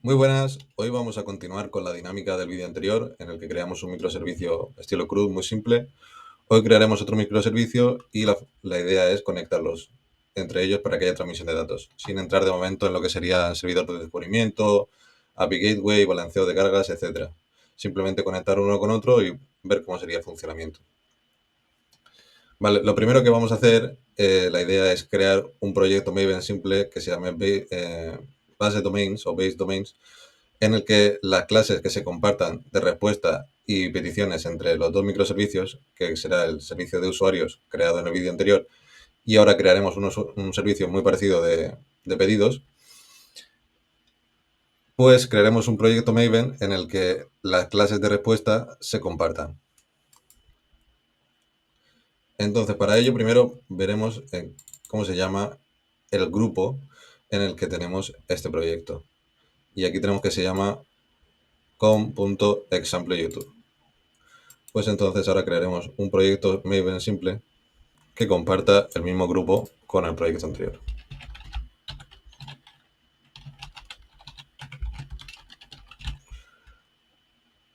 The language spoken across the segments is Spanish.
Muy buenas, hoy vamos a continuar con la dinámica del vídeo anterior en el que creamos un microservicio estilo CRUD muy simple. Hoy crearemos otro microservicio y la idea es conectarlos entre ellos para que haya transmisión de datos, sin entrar de momento en lo que sería servidor de descubrimiento, API Gateway, balanceo de cargas, etc. Simplemente conectar uno con otro y ver cómo sería el funcionamiento. Vale, lo primero que vamos a hacer, la idea es crear un proyecto Maven simple que se llame Base Domains o Base Domains, en el que las clases que se compartan de respuesta y peticiones entre los dos microservicios, que será el servicio de usuarios creado en el vídeo anterior, y ahora crearemos un servicio muy parecido de pedidos, pues crearemos un proyecto Maven en el que las clases de respuesta se compartan. Entonces, para ello, primero veremos cómo se llama el grupo en el que tenemos este proyecto. Y aquí tenemos que se llama com.exampleYouTube. Pues entonces ahora crearemos un proyecto Maven simple que comparta el mismo grupo con el proyecto anterior.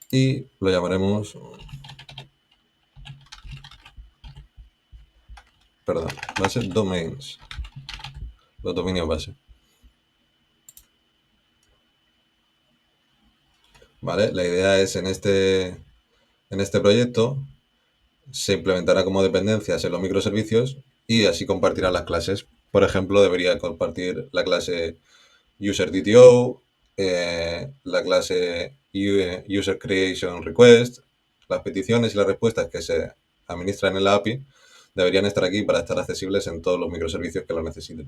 Y lo llamaremos, base domains, los dominios base. Vale, la idea es en este proyecto se implementará como dependencias en los microservicios y así compartirán las clases. Por ejemplo, debería compartir la clase UserDTO, la clase User Creation Request, las peticiones y las respuestas que se administran en la API deberían estar aquí para estar accesibles en todos los microservicios que lo necesiten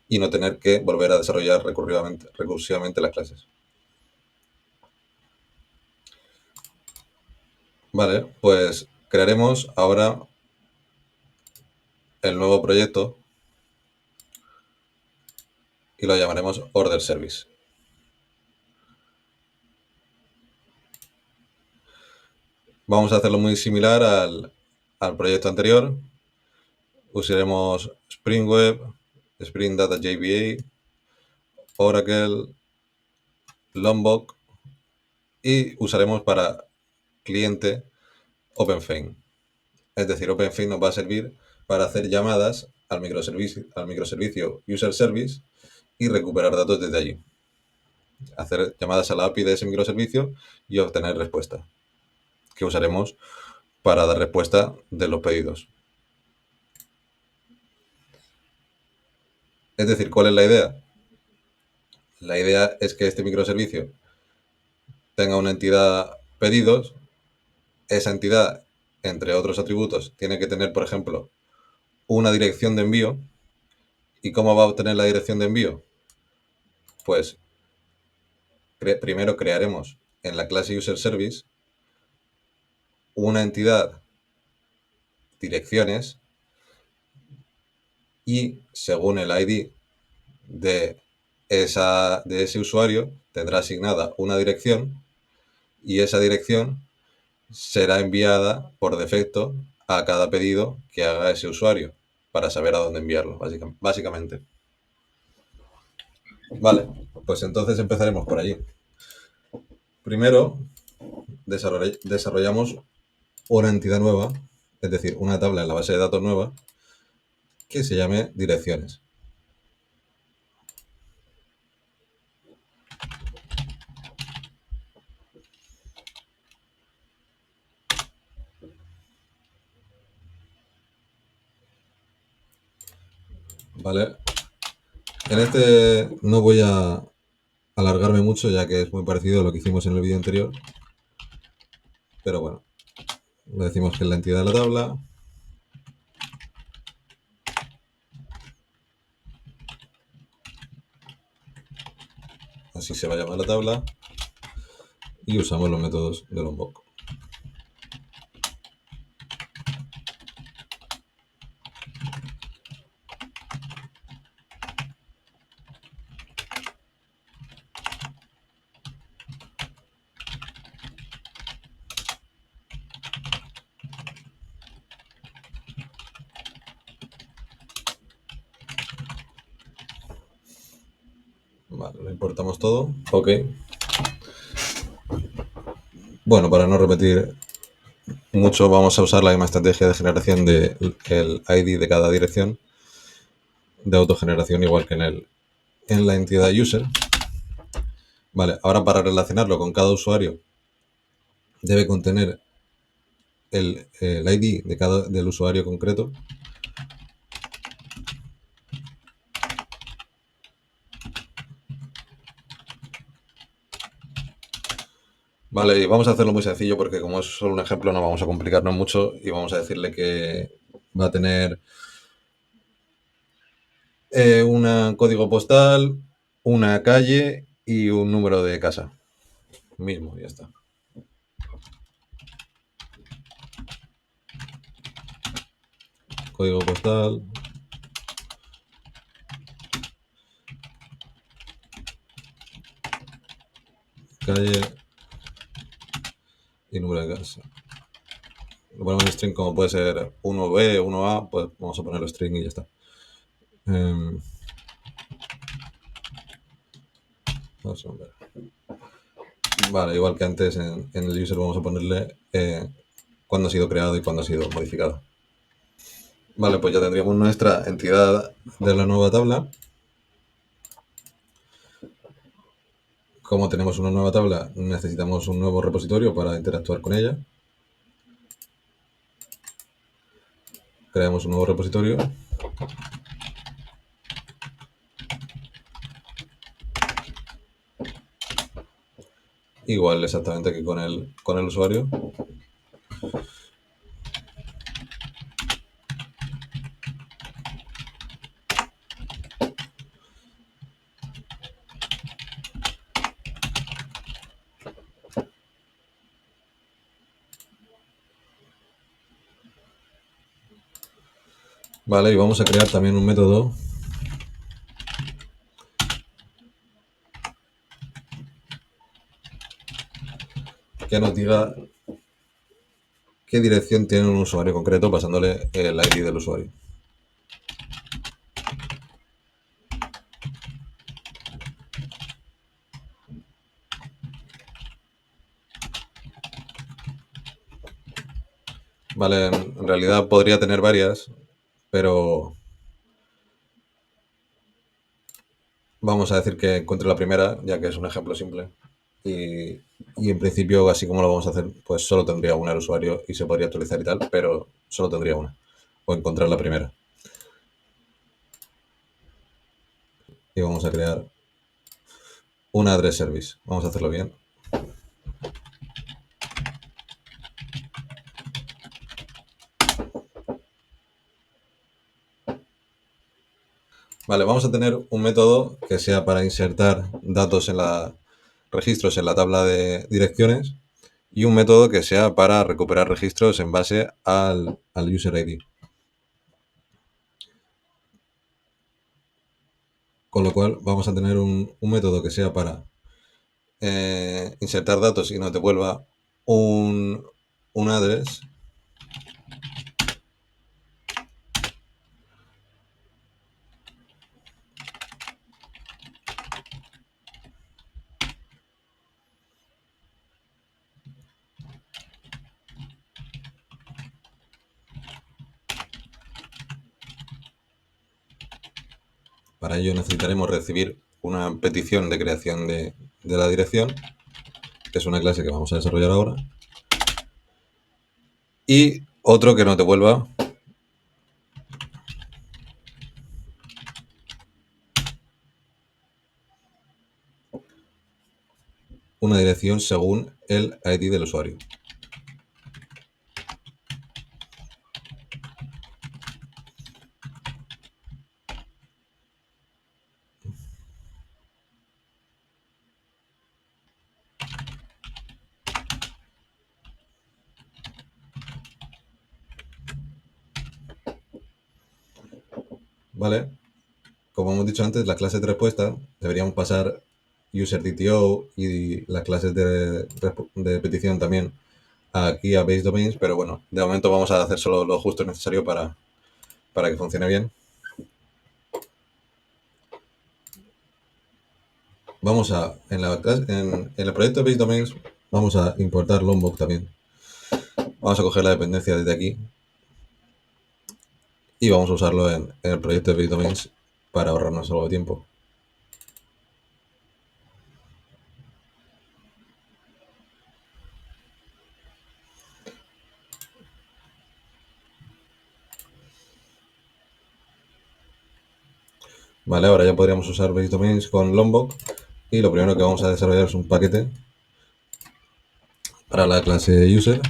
y no tener que volver a desarrollar recursivamente las clases. Vale, pues crearemos ahora el nuevo proyecto y lo llamaremos Order Service. Vamos a hacerlo muy similar al proyecto anterior. Usaremos Spring Web, Spring Data JVA, Oracle, Lombok y usaremos para cliente OpenFame. Es decir, OpenFame nos va a servir para hacer llamadas al microservicio User Service y recuperar datos desde allí. Hacer llamadas a la API de ese microservicio y obtener respuesta, que usaremos para dar respuesta de los pedidos. Es decir, ¿cuál es la idea? La idea es que este microservicio tenga una entidad pedidos. Esa entidad, entre otros atributos, tiene que tener, por ejemplo, una dirección de envío. ¿Y cómo va a obtener la dirección de envío? Pues primero crearemos en la clase User Service una entidad direcciones y según el ID de ese usuario tendrá asignada una dirección y esa dirección será enviada por defecto a cada pedido que haga ese usuario para saber a dónde enviarlo, básicamente. Vale, pues entonces empezaremos por allí. Primero, desarrollamos una entidad nueva, es decir, una tabla en la base de datos nueva que se llame direcciones. Vale, en este no voy a alargarme mucho ya que es muy parecido a lo que hicimos en el vídeo anterior, pero bueno, le decimos que es la entidad de la tabla. Así se va a llamar la tabla y usamos los métodos de Lombok. Vale, lo importamos todo. Ok. Bueno, para no repetir mucho, vamos a usar la misma estrategia de generación del ID de cada dirección, de autogeneración, igual que en la entidad user. Vale, ahora para relacionarlo con cada usuario, debe contener el ID del usuario concreto. Vale, y vamos a hacerlo muy sencillo porque como es solo un ejemplo no vamos a complicarnos mucho y vamos a decirle que va a tener un código postal, una calle y un número de casa. Mismo, ya está. Código postal, calle y número de casa. Lo ponemos en string como puede ser 1B, 1A, pues vamos a ponerlo string y ya está. Vamos a ver. Vale, igual que antes en el user vamos a ponerle cuándo ha sido creado y cuándo ha sido modificado. Vale, pues ya tendríamos nuestra entidad de la nueva tabla. Como tenemos una nueva tabla, necesitamos un nuevo repositorio para interactuar con ella. Creamos un nuevo repositorio. Igual exactamente que con el usuario. Vale, y vamos a crear también un método que nos diga qué dirección tiene un usuario concreto pasándole el ID del usuario. Vale, en realidad podría tener varias, pero vamos a decir que encuentre la primera, ya que es un ejemplo simple. Y en principio, así como lo vamos a hacer, pues solo tendría una el usuario y se podría actualizar y tal, pero solo tendría una. O encontrar la primera. Y vamos a crear un address service. Vamos a hacerlo bien. Vale, vamos a tener un método que sea para insertar datos registros en la tabla de direcciones y un método que sea para recuperar registros en base al user ID. Con lo cual vamos a tener un método que sea para insertar datos y nos devuelva un address. Para ello necesitaremos recibir una petición de creación de la dirección, que es una clase que vamos a desarrollar ahora. Y otro que nos devuelva una dirección según el ID del usuario. ¿Vale? Como hemos dicho antes, las clases de respuesta deberíamos pasar UserDTO y las clases de petición también aquí a Base Domains, pero bueno, de momento vamos a hacer solo lo justo necesario para que funcione bien. vamos a, en el proyecto de Base Domains, vamos a importar Lombok también. Vamos a coger la dependencia desde aquí y vamos a usarlo en el proyecto de Base Domains para ahorrarnos algo de tiempo. Vale, ahora ya podríamos usar Base Domains con Lombok y lo primero que vamos a desarrollar es un paquete para la clase user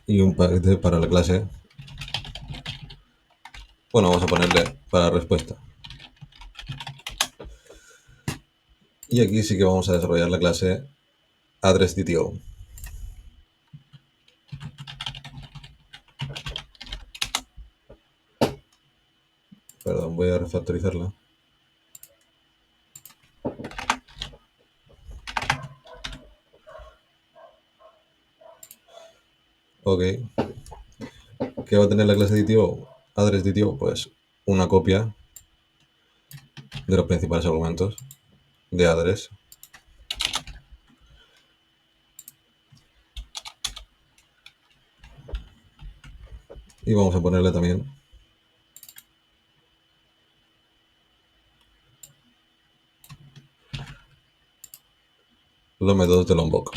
y un paquete para la clase, bueno, vamos a ponerle para respuesta. Y aquí sí que vamos a desarrollar la clase addressDTO. Perdón, voy a refactorizarla. Ok. ¿Qué va a tener la clase DTO? AddressDTO, pues una copia de los principales argumentos de address. Y vamos a ponerle también los métodos de Lombok.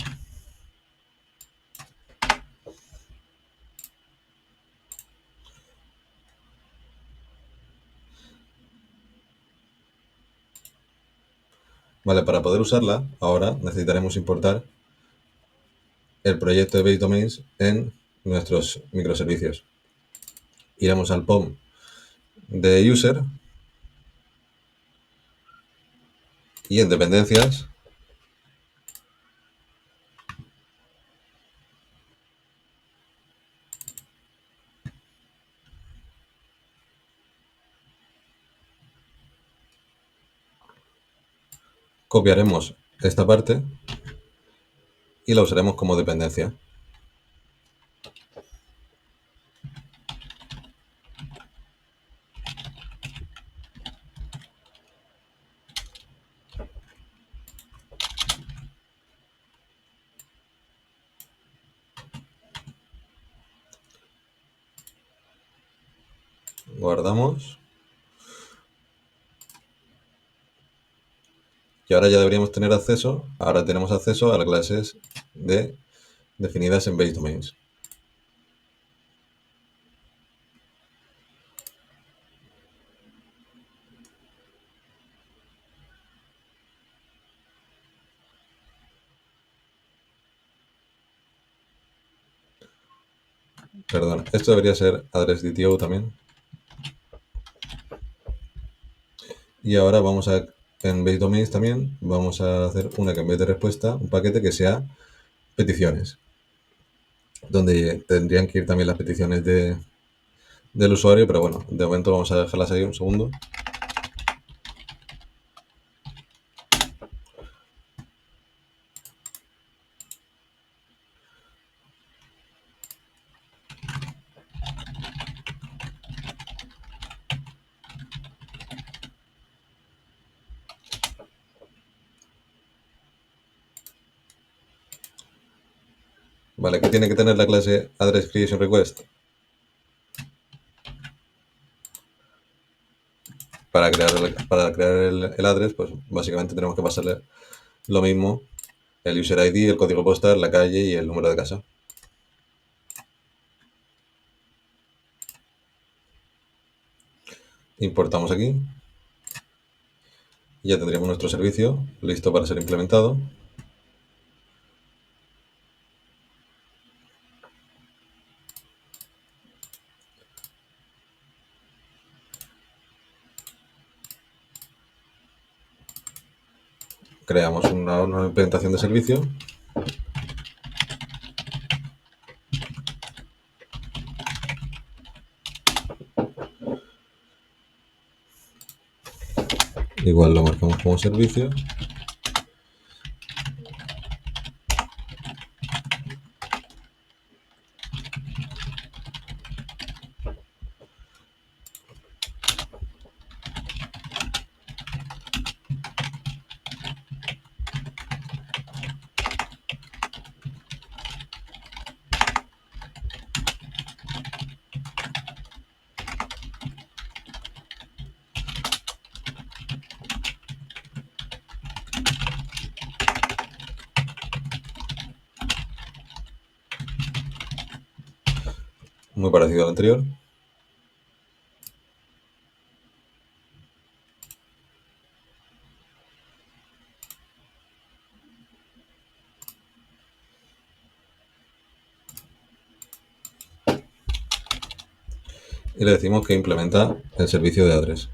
Vale, para poder usarla, ahora necesitaremos importar el proyecto de Base Domains en nuestros microservicios. Iremos al POM de user y en dependencias copiaremos esta parte y la usaremos como dependencia. Guardamos. Y ahora ya deberíamos tener acceso, ahora tenemos acceso a las clases definidas en Base Domains. Perdón, esto debería ser addressDTO también. Y ahora vamos a, en Base Domains también, vamos a hacer una que en vez de respuesta, un paquete que sea peticiones, donde tendrían que ir también las peticiones del usuario, pero bueno, de momento vamos a dejarlas ahí un segundo. Vale, ¿qué tiene que tener la clase addressCreationRequest? Para crear el address, pues básicamente tenemos que pasarle lo mismo, el user ID, el código postal, la calle y el número de casa. Importamos aquí y ya tendríamos nuestro servicio listo para ser implementado. Creamos una nueva implementación de servicio. Igual lo marcamos como servicio. muy parecido al anterior. Y le decimos que implementa el servicio de address.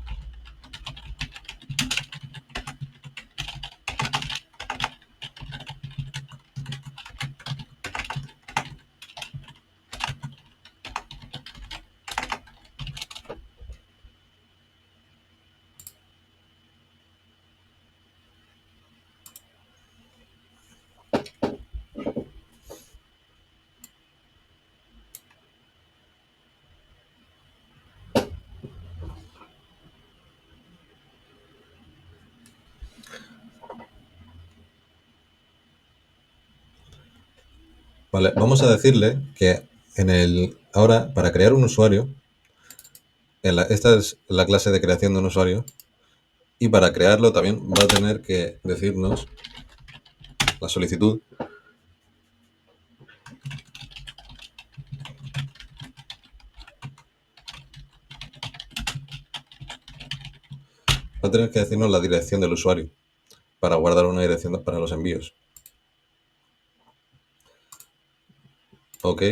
Vale, vamos a decirle que ahora, para crear un usuario, esta es la clase de creación de un usuario, y para crearlo también va a tener que decirnos la solicitud. Va a tener que decirnos la dirección del usuario para guardar una dirección para los envíos. Ok.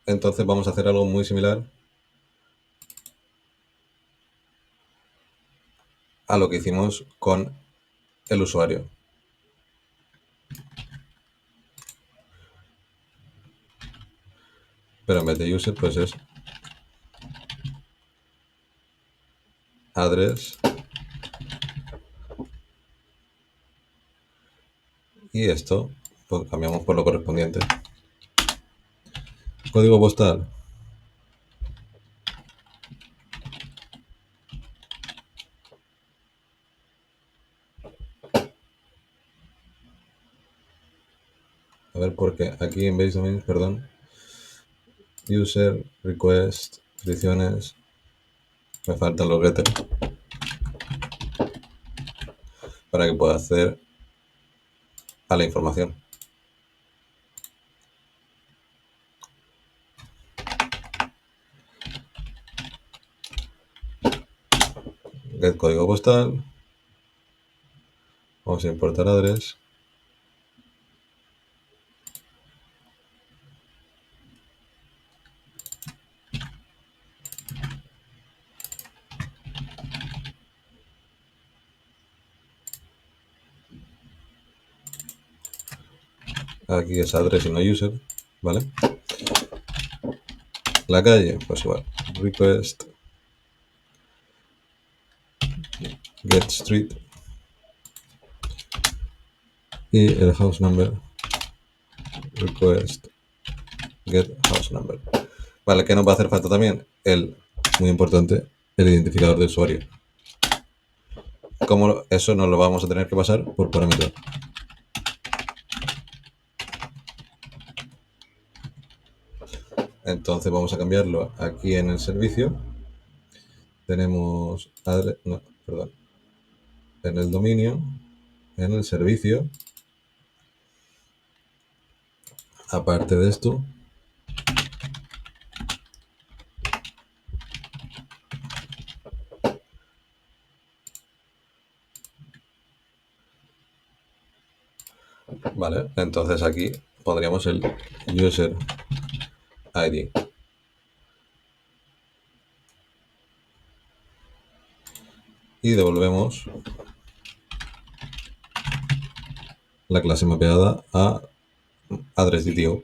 Entonces vamos a hacer algo muy similar a lo que hicimos con el usuario. Pero en vez de user, pues es address. Y esto pues cambiamos por lo correspondiente. Código postal. A ver, porque aquí en base domain, perdón, user, request, direcciones, me faltan los getters para que pueda acceder a la información. Get código postal. Vamos a importar address. Aquí es address y no user, ¿vale? La calle, pues igual. Request, get street y el house number. Request, get house number. Vale, ¿qué nos va a hacer falta también? Muy importante, el identificador de usuario. Como eso nos lo vamos a tener que pasar por parámetro. Entonces vamos a cambiarlo aquí en el servicio. Tenemos, en el dominio, en el servicio. Aparte de esto, vale, entonces aquí pondríamos el user ID. Y devolvemos la clase mapeada a address.dto.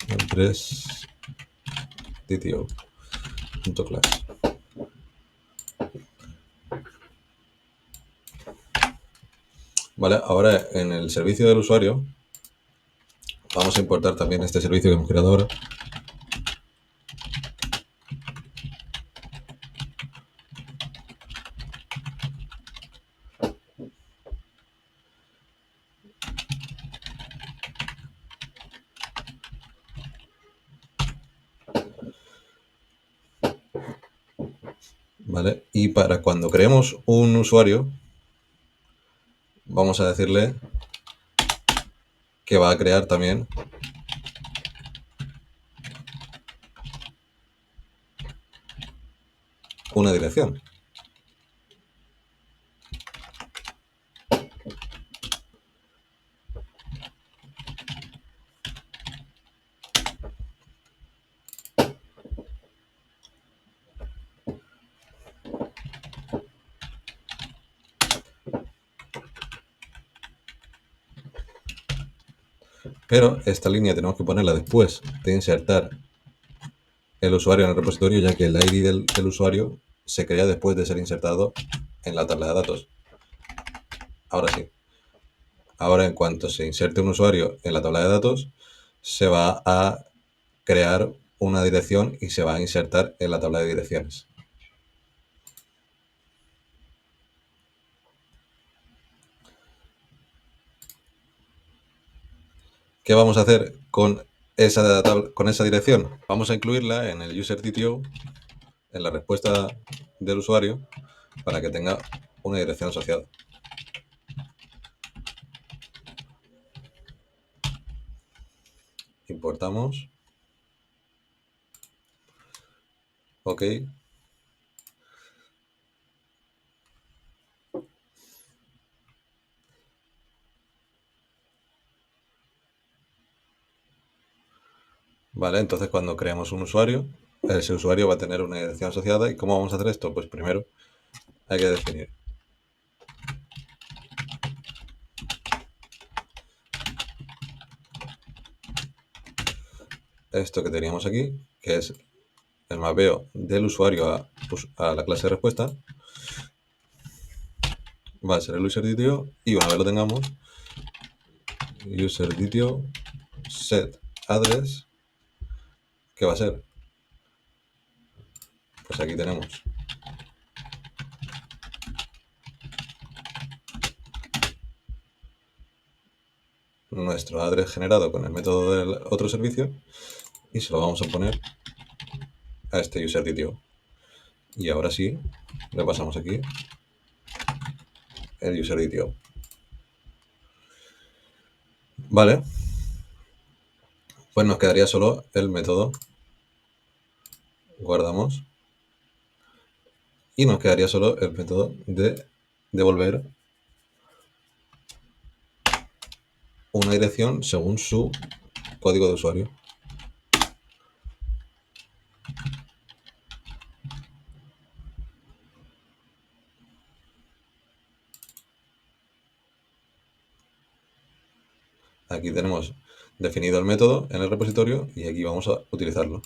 address.dto.class. Vale, ahora en el servicio del usuario vamos a importar también este servicio que hemos creado ahora. ¿vale? Y para cuando creemos un usuario, vamos a decirle que va a crear también una dirección. Pero esta línea tenemos que ponerla después de insertar el usuario en el repositorio, ya que el ID del usuario se crea después de ser insertado en la tabla de datos. Ahora sí. Ahora, en cuanto se inserte un usuario en la tabla de datos, se va a crear una dirección y se va a insertar en la tabla de direcciones. ¿Qué vamos a hacer con esa dirección? Vamos a incluirla en el UserDTO, en la respuesta del usuario, para que tenga una dirección asociada. Importamos. Ok. Vale, entonces cuando creamos un usuario, ese usuario va a tener una dirección asociada. ¿Y cómo vamos a hacer esto? Pues primero hay que definir esto que teníamos aquí, que es el mapeo del usuario a la clase de respuesta. Va a ser el UserDTO y una vez lo tengamos, UserDTO set address, ¿qué va a ser? Pues aquí tenemos nuestro address generado con el método del otro servicio y se lo vamos a poner a este UserDTO. Y ahora sí, le pasamos aquí el UserDTO. Vale, pues nos quedaría solo el método. Guardamos. Y nos quedaría solo el método de devolver una dirección según su código de usuario. Aquí tenemos definido el método en el repositorio y aquí vamos a utilizarlo.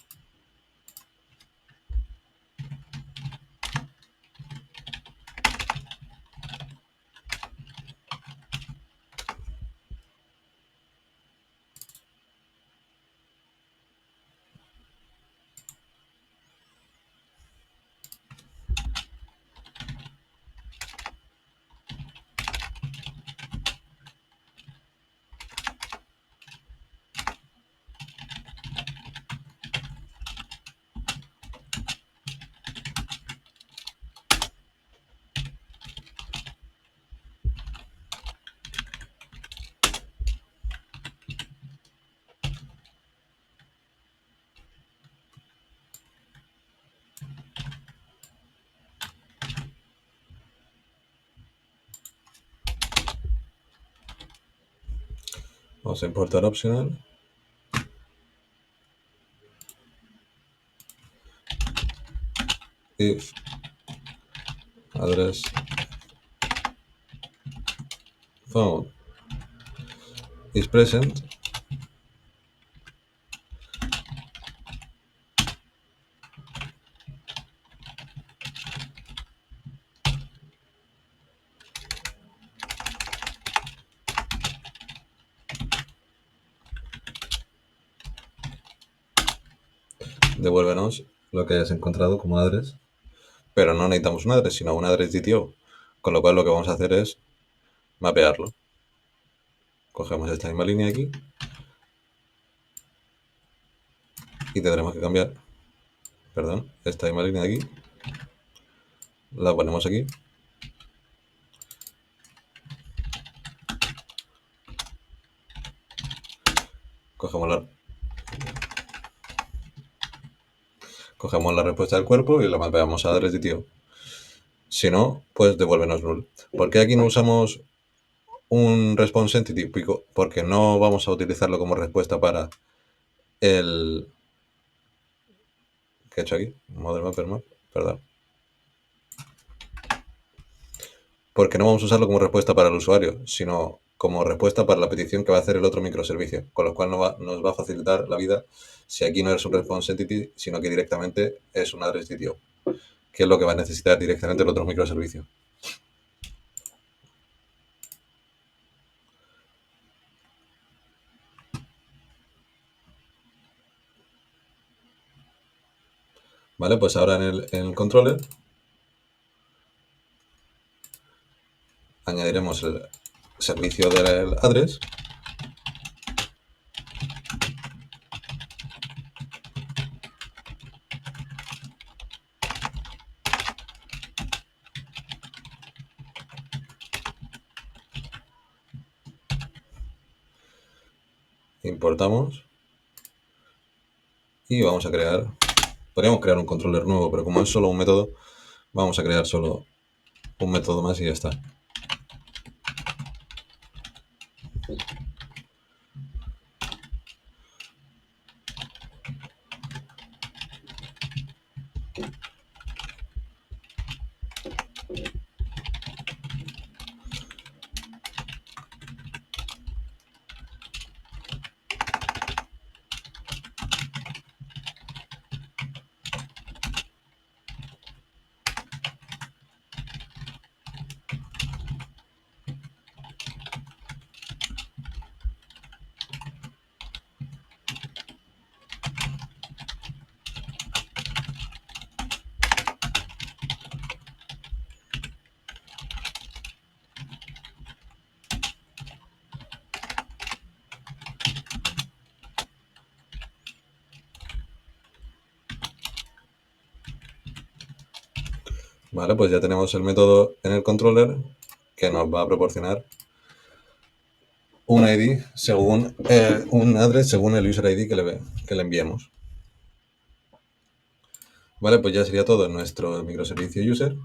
Vamos a importar optional. If address found is present, devuélvenos lo que hayas encontrado como address, pero no necesitamos un address, sino un address DTO, con lo cual lo que vamos a hacer es mapearlo. Cogemos esta misma línea aquí y tendremos que cambiar, perdón, esta misma línea de aquí La ponemos aquí. Cogemos la respuesta del cuerpo y la mapeamos a address tío. Si no, pues devuélvenos null. ¿Por qué aquí no usamos un response entity? Porque no vamos a utilizarlo como respuesta para el... ¿Qué he hecho aquí? Model mapper map, perdón. Porque no vamos a usarlo como respuesta para el usuario, sino como respuesta para la petición que va a hacer el otro microservicio, con lo cual nos va a facilitar la vida si aquí no es un response entity, sino que directamente es un address DTO, que es lo que va a necesitar directamente el otro microservicio. Vale, pues ahora en el controller añadiremos el servicio del address. Importamos y vamos a crear... Podríamos crear un controller nuevo, pero como es solo un método, vamos a crear solo un método más y ya está. Vale, pues ya tenemos el método en el controller que nos va a proporcionar un ID según un address según el user ID que le enviemos. Vale, pues ya sería todo en nuestro microservicio user.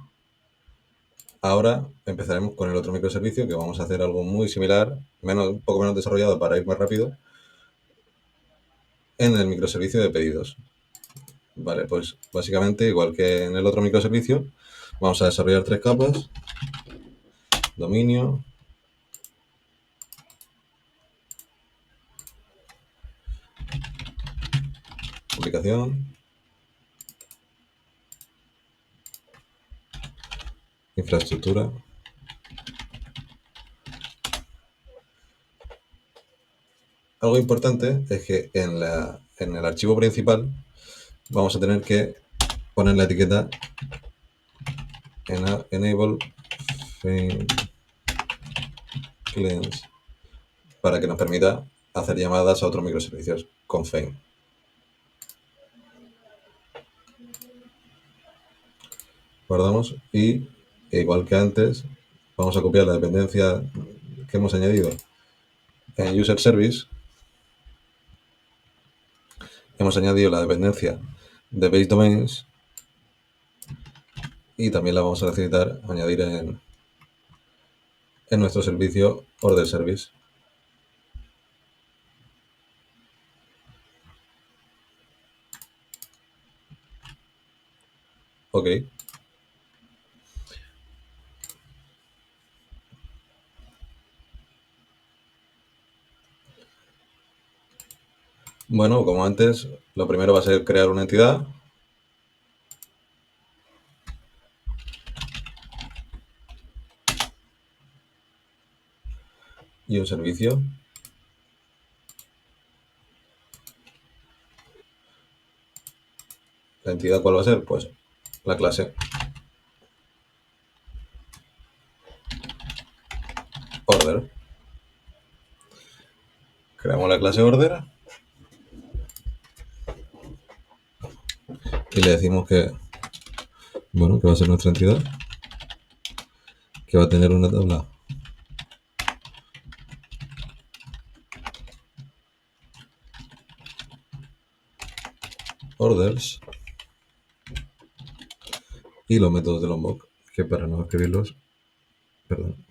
Ahora empezaremos con el otro microservicio que vamos a hacer algo muy similar, un poco menos desarrollado para ir más rápido, en el microservicio de pedidos. Vale, pues básicamente igual que en el otro microservicio, vamos a desarrollar 3 capas: dominio, publicación, infraestructura. Algo importante es que en el archivo principal vamos a tener que poner la etiqueta enable clients para que nos permita hacer llamadas a otros microservicios con Fein. Guardamos y, igual que antes, vamos a copiar la dependencia que hemos añadido en user service. Hemos añadido la dependencia de base domains y también la vamos a necesitar añadir en nuestro servicio order service. Ok. Bueno, como antes, lo primero va a ser crear una entidad. Y un servicio. ¿La entidad cuál va a ser? Pues la clase order. Creamos la clase order y le decimos que bueno, que va a ser nuestra entidad, que va a tener una tabla orders y los métodos de los mock, que para no escribirlos, perdón.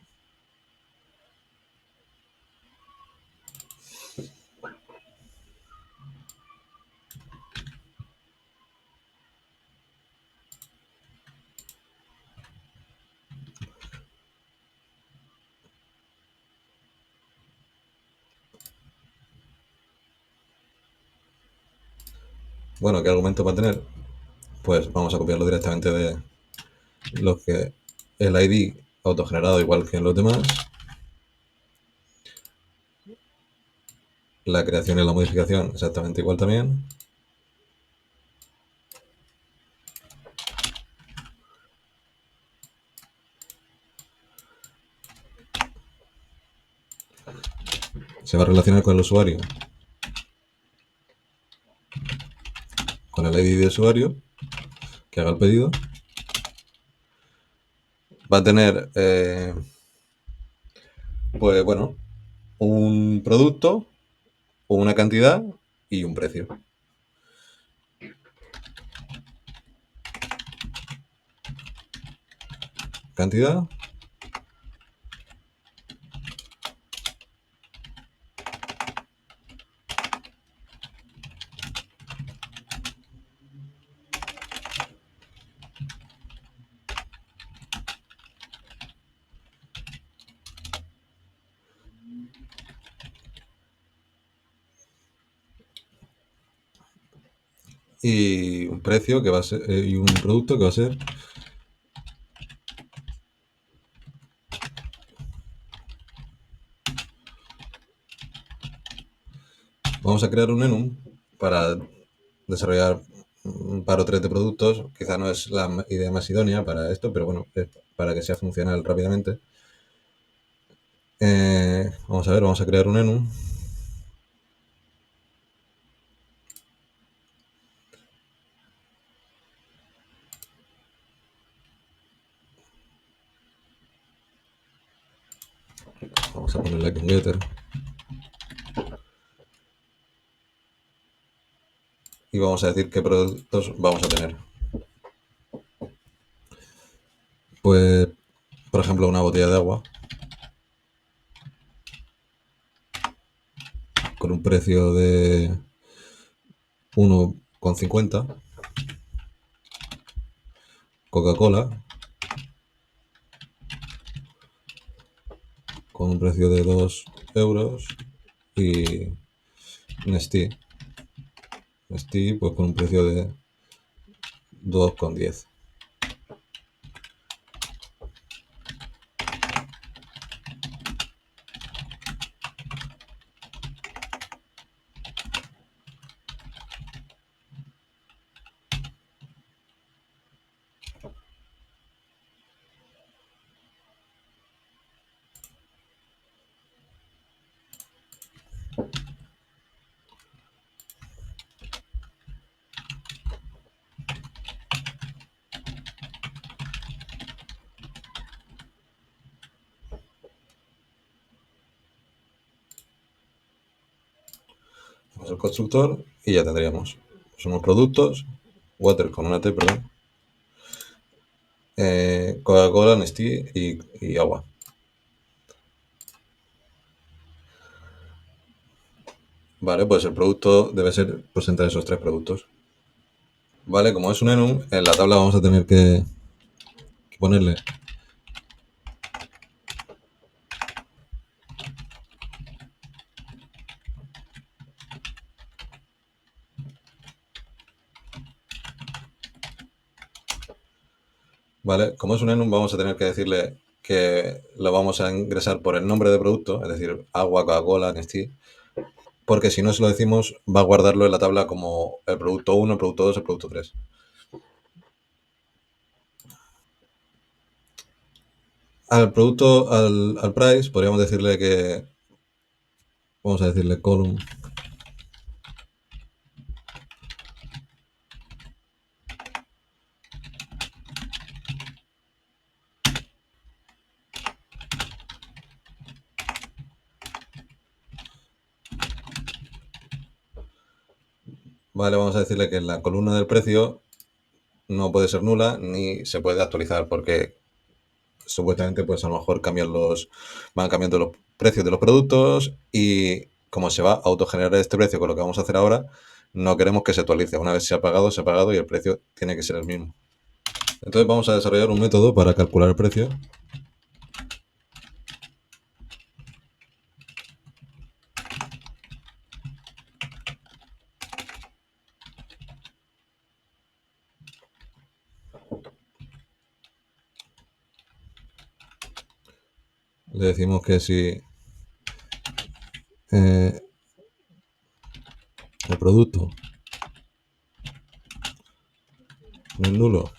Bueno, ¿qué argumento va a tener? Pues vamos a copiarlo directamente de lo que el ID autogenerado igual que en los demás, la creación y la modificación exactamente igual también, se va a relacionar con el usuario, con el ID de usuario que haga el pedido, va a tener pues bueno, un producto, una cantidad y un precio. Cantidad, y un precio que va a ser y un producto que va a ser vamos a crear un enum para desarrollar un par o tres de productos. Quizá no es la idea más idónea para esto, pero bueno, es para que sea funcional rápidamente. Vamos a ver, vamos a crear un enum. Vamos a ponerle aquí un getter. Y vamos a decir qué productos vamos a tener. Pues, por ejemplo, una botella de agua con un precio de 1,50. Coca-Cola con un precio de 2 euros. Y Nestí. Nestí pues con un precio de 2,10. Hacemos el constructor y ya tendríamos unos productos, water con una T, perdón, Coca-Cola, Nestí y agua. Vale, pues el producto debe ser pues entre esos tres productos. Vale, como es un enum, en la tabla vamos a tener que ponerle ¿vale? Como es un enum, vamos a tener que decirle que lo vamos a ingresar por el nombre de producto, es decir, agua, Coca-Cola, Nestí, porque si no se lo decimos, va a guardarlo en la tabla como el producto 1, el producto 2, el producto 3. Al producto, al price, podríamos decirle que, vamos a decirle column Vale, vamos a decirle que la columna del precio no puede ser nula ni se puede actualizar porque supuestamente pues a lo mejor van cambiando los precios de los productos y como se va a autogenerar este precio con lo que vamos a hacer ahora, no queremos que se actualice. Una vez se ha pagado y el precio tiene que ser el mismo. Entonces vamos a desarrollar un método para calcular el precio. Le decimos que si el producto no es nulo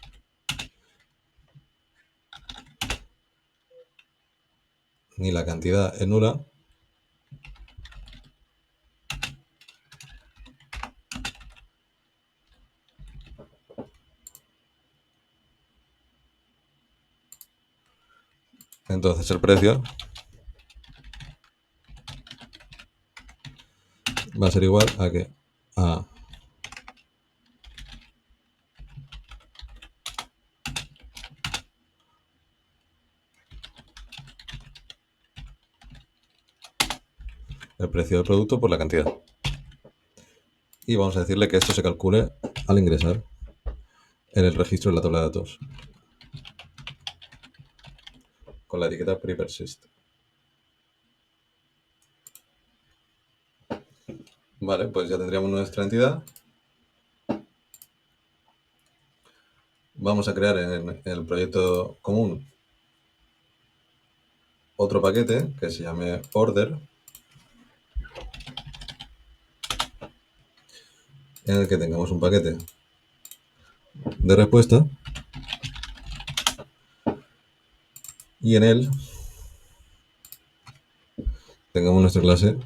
ni la cantidad es nula, entonces el precio va a ser igual a que a el precio del producto por la cantidad. Y vamos a decirle que esto se calcule al ingresar en el registro de la tabla de datos con la etiqueta prepersist. Vale, pues ya tendríamos nuestra entidad. Vamos a crear en el proyecto común otro paquete que se llame order, en el que tengamos un paquete de respuesta y en él tengamos nuestra clase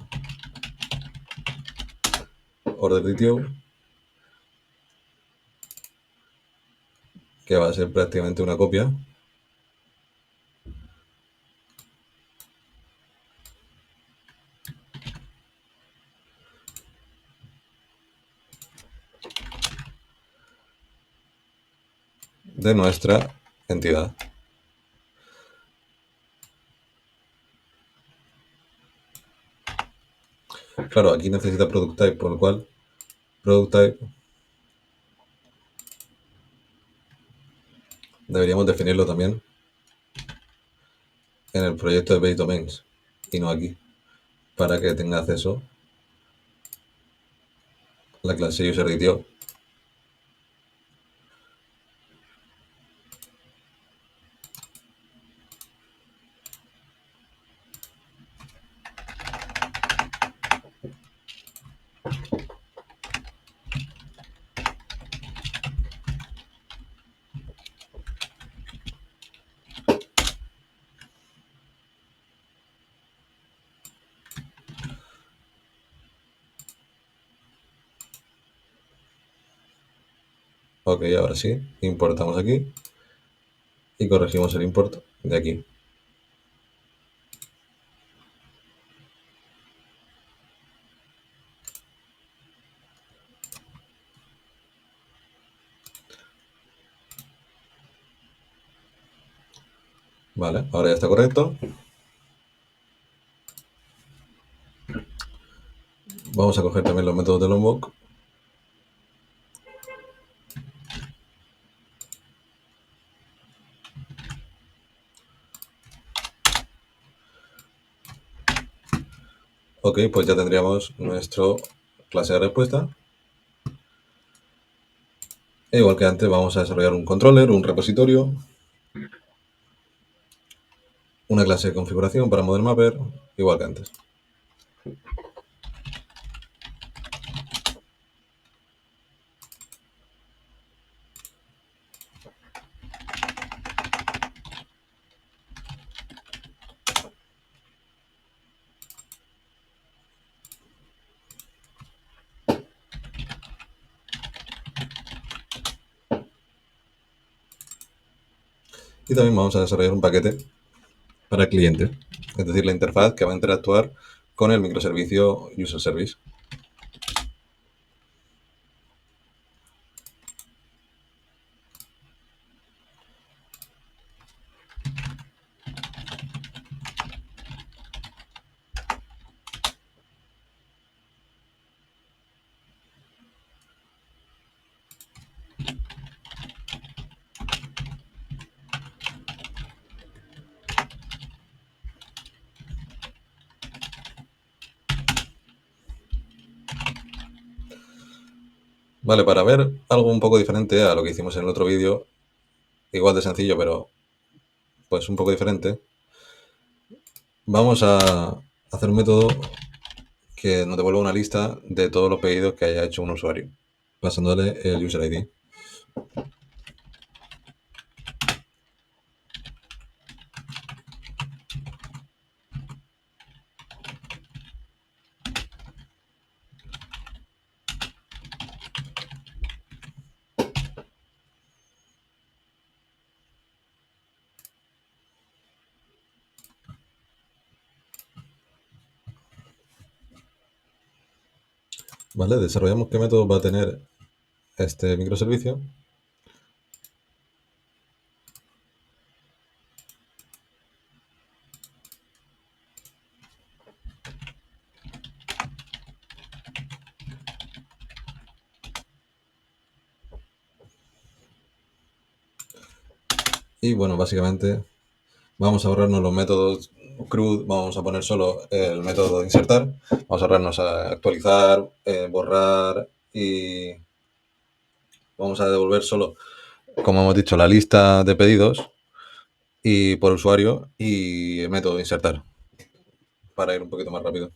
orderDTO, que va a ser prácticamente una copia de nuestra entidad. Claro, aquí necesita product type, por lo cual product type deberíamos definirlo también en el proyecto de base domains y no aquí, para que tenga acceso a la clase userDTO. Ok, ahora sí, importamos aquí y corregimos el import de aquí. Vale, ahora ya está correcto. Vamos a coger también los métodos de Lombok. Ok, pues ya tendríamos nuestro clase de respuesta. E igual que antes, vamos a desarrollar un controller, un repositorio, una clase de configuración para Model Mapper, igual que antes. Y también vamos a desarrollar un paquete para el cliente, es decir, la interfaz que va a interactuar con el microservicio User Service. Vale, para ver algo un poco diferente a lo que hicimos en el otro vídeo, igual de sencillo, pero pues un poco diferente, vamos a hacer un método que nos devuelva una lista de todos los pedidos que haya hecho un usuario, pasándole el user ID. ¿Vale? Desarrollamos qué método va a tener este microservicio. Y bueno, básicamente vamos a ahorrarnos los métodos CRUD, vamos a poner solo el método de insertar, vamos a ahorrarnos a actualizar, borrar y vamos a devolver solo, como hemos dicho, la lista de pedidos y por usuario y el método de insertar para ir un poquito más rápido.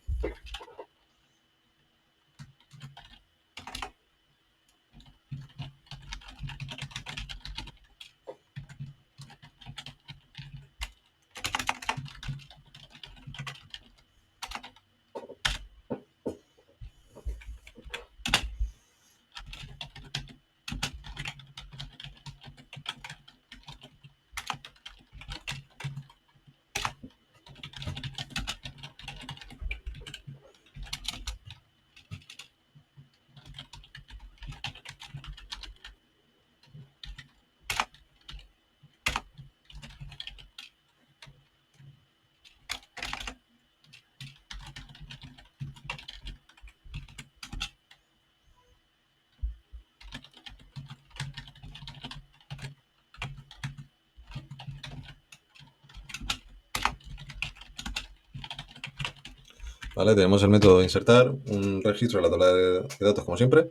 ¿Vale? Tenemos el método de insertar, un registro de la tabla de datos como siempre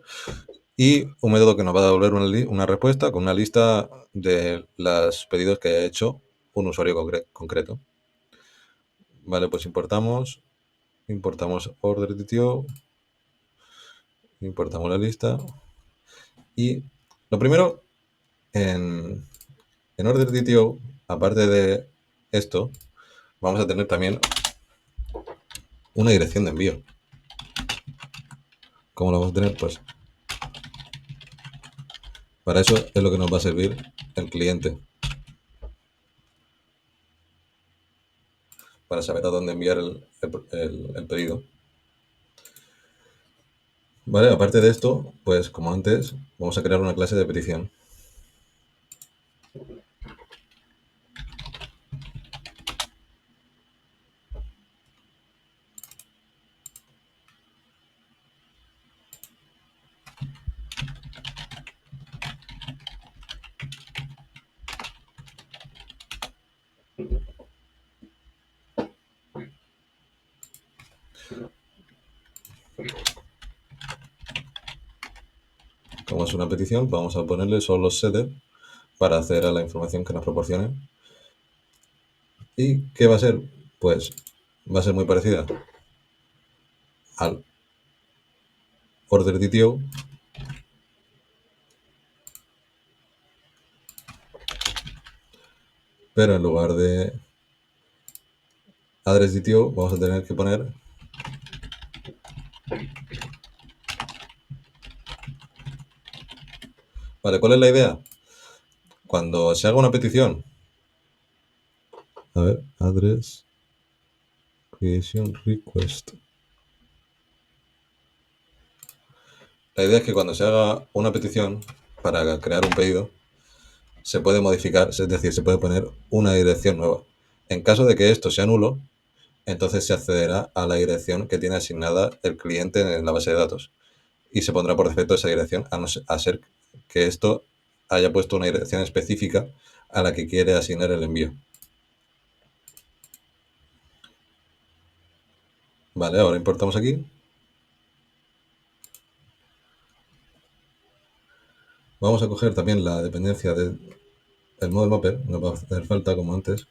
y un método que nos va a devolver una respuesta con una lista de los pedidos que haya hecho un usuario concreto. Vale, pues importamos order.dto, importamos la lista y lo primero en order.dto, aparte de esto, vamos a tener también una dirección de envío. ¿Cómo lo vamos a tener? Pues para eso es lo que nos va a servir el cliente, para saber a dónde enviar el pedido. Vale, aparte de esto, pues como antes, vamos a crear una clase de petición. Como es una petición, vamos a ponerle solo los setters para acceder a la información que nos proporcione. ¿Y qué va a ser? Pues va a ser muy parecida al order.dto, pero en lugar de address.dto vamos a tener que poner. Vale, ¿cuál es la idea? Cuando se haga una petición, a ver, address creation request. La idea es que cuando se haga una petición para crear un pedido, se puede modificar, es decir, se puede poner una dirección nueva. En caso de que esto sea nulo, entonces se accederá a la dirección que tiene asignada el cliente en la base de datos y se pondrá por defecto esa dirección, a ser que esto haya puesto una dirección específica a la que quiere asignar el envío. Vale, ahora importamos aquí. Vamos a coger también la dependencia del model mapper, nos va a hacer falta como antes.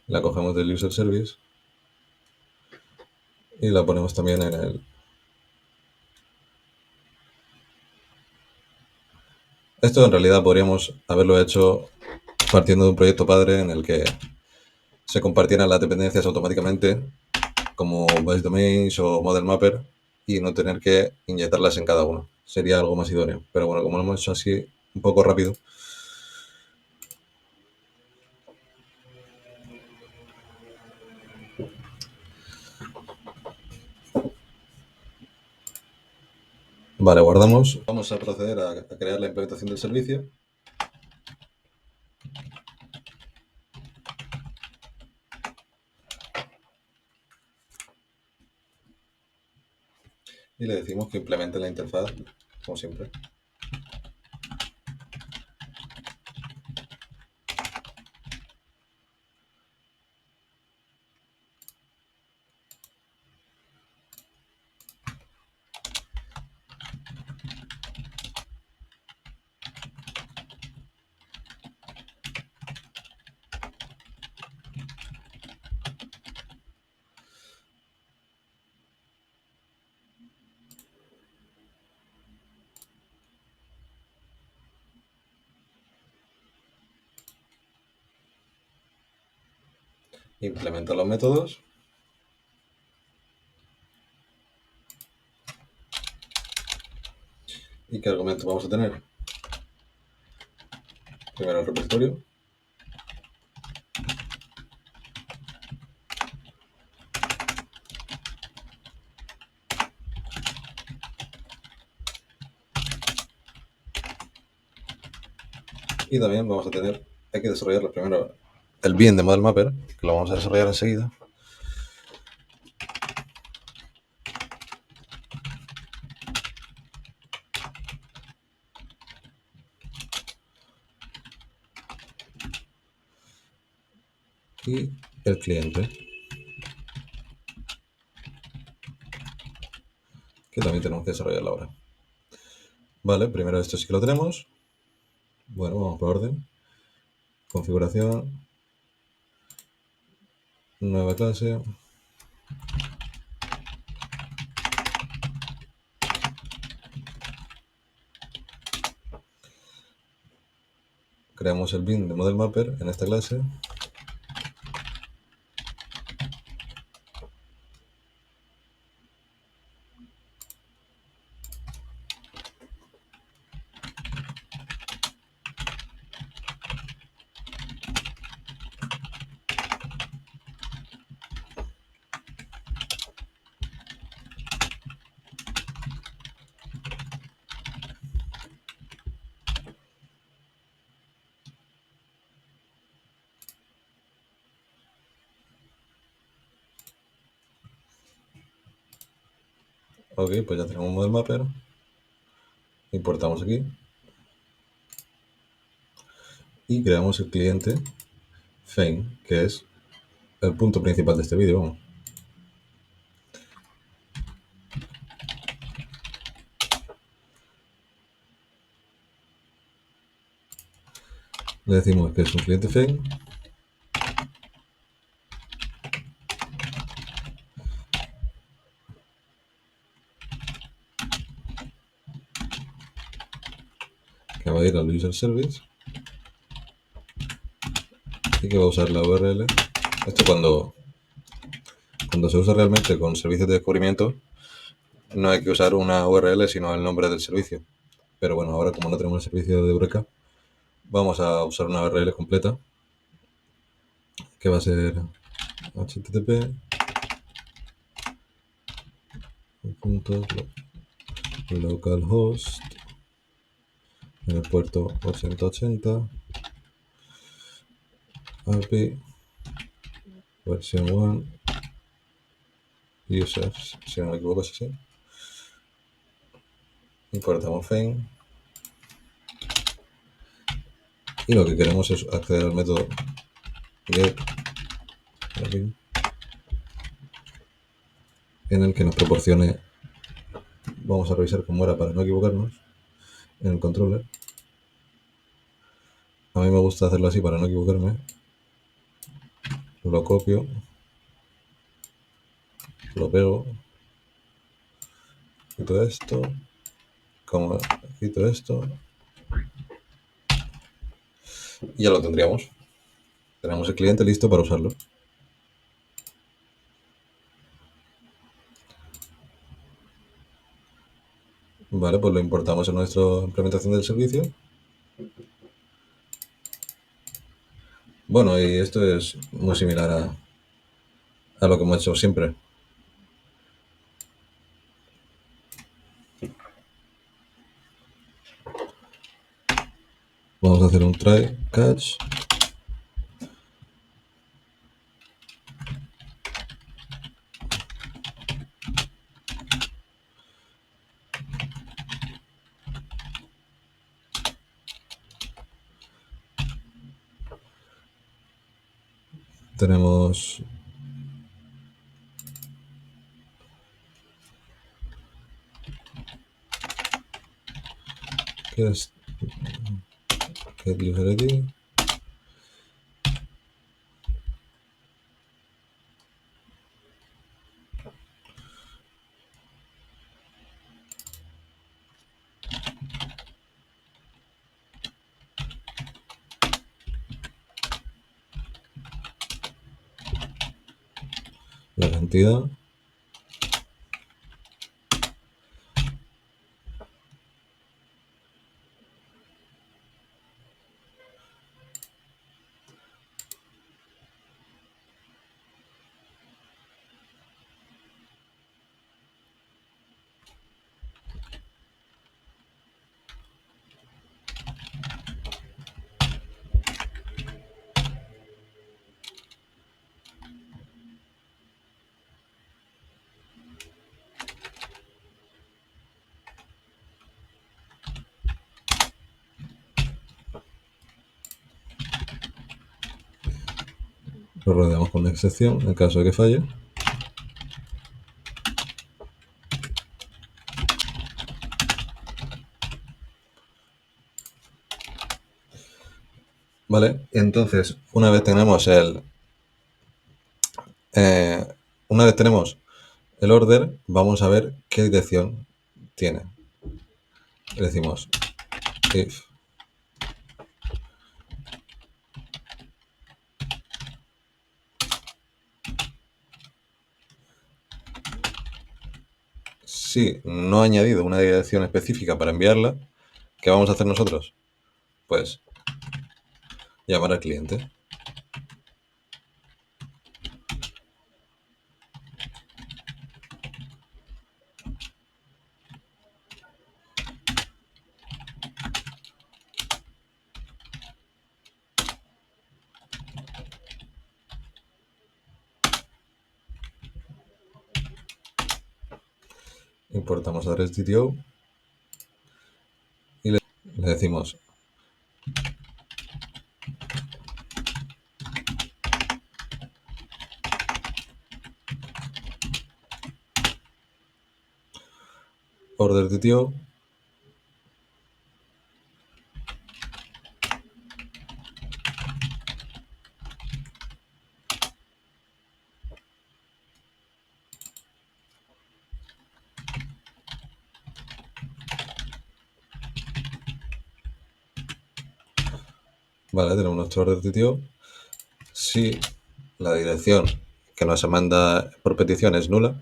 La cogemos del user service y la ponemos también en el... Esto en realidad podríamos haberlo hecho partiendo de un proyecto padre en el que se compartieran las dependencias automáticamente como base domains o model mapper y no tener que inyectarlas en cada uno. Sería algo más idóneo. Pero bueno, como lo hemos hecho así un poco rápido, vale, guardamos. Vamos a proceder a crear la implementación del servicio. Y le decimos que implemente la interfaz, como siempre. Implementa los métodos. ¿Y qué argumentos vamos a tener? Primero el repertorio. Y también vamos a tener, hay que desarrollar primero el bin de Model Mapper, que lo vamos a desarrollar enseguida. Y el cliente, que también tenemos que desarrollarlo ahora. Vale, primero esto sí que lo tenemos. Bueno, vamos por orden. Configuración. Nueva clase. Creamos el bin de Model Mapper en esta clase. Ok, pues ya tenemos Model Mapper. Importamos aquí. Y creamos el cliente Fame, que es el punto principal de este vídeo. Vamos. Le decimos que es un cliente Fame. Que va a ir al user service. Y que va a usar la URL. Esto cuando se usa realmente con servicios de descubrimiento, no hay que usar una URL, sino el nombre del servicio. Pero bueno, ahora como no tenemos el servicio de Eureka, vamos a usar una URL completa, que va a ser http localhost en el puerto 8080 API versión 1 users, si no me equivoco es así. Importamos Fame y lo que queremos es acceder al método get en el que nos proporcione, vamos a revisar cómo era para no equivocarnos, en el controller. A mí me gusta hacerlo así para no equivocarme. Lo copio, lo pego, quito esto, como quito esto, y ya lo tendríamos. Tenemos el cliente listo para usarlo. Vale, pues lo importamos en nuestra implementación del servicio. Bueno, y esto es muy similar a lo que hemos hecho siempre. Vamos a hacer un try catch. Tenemos ¿qué es? Get user ID. La cantidad. Lo rodeamos con una excepción en caso de que falle. Vale, entonces una vez tenemos eh, una vez tenemos el order, vamos a ver qué dirección tiene. Le decimos if si no ha añadido una dirección específica para enviarla, ¿qué vamos a hacer nosotros? Pues llamar al cliente. Importamos address.dto y le decimos order.dto. Vale, tenemos nuestro order.dto. Si la dirección que nos manda por petición es nula,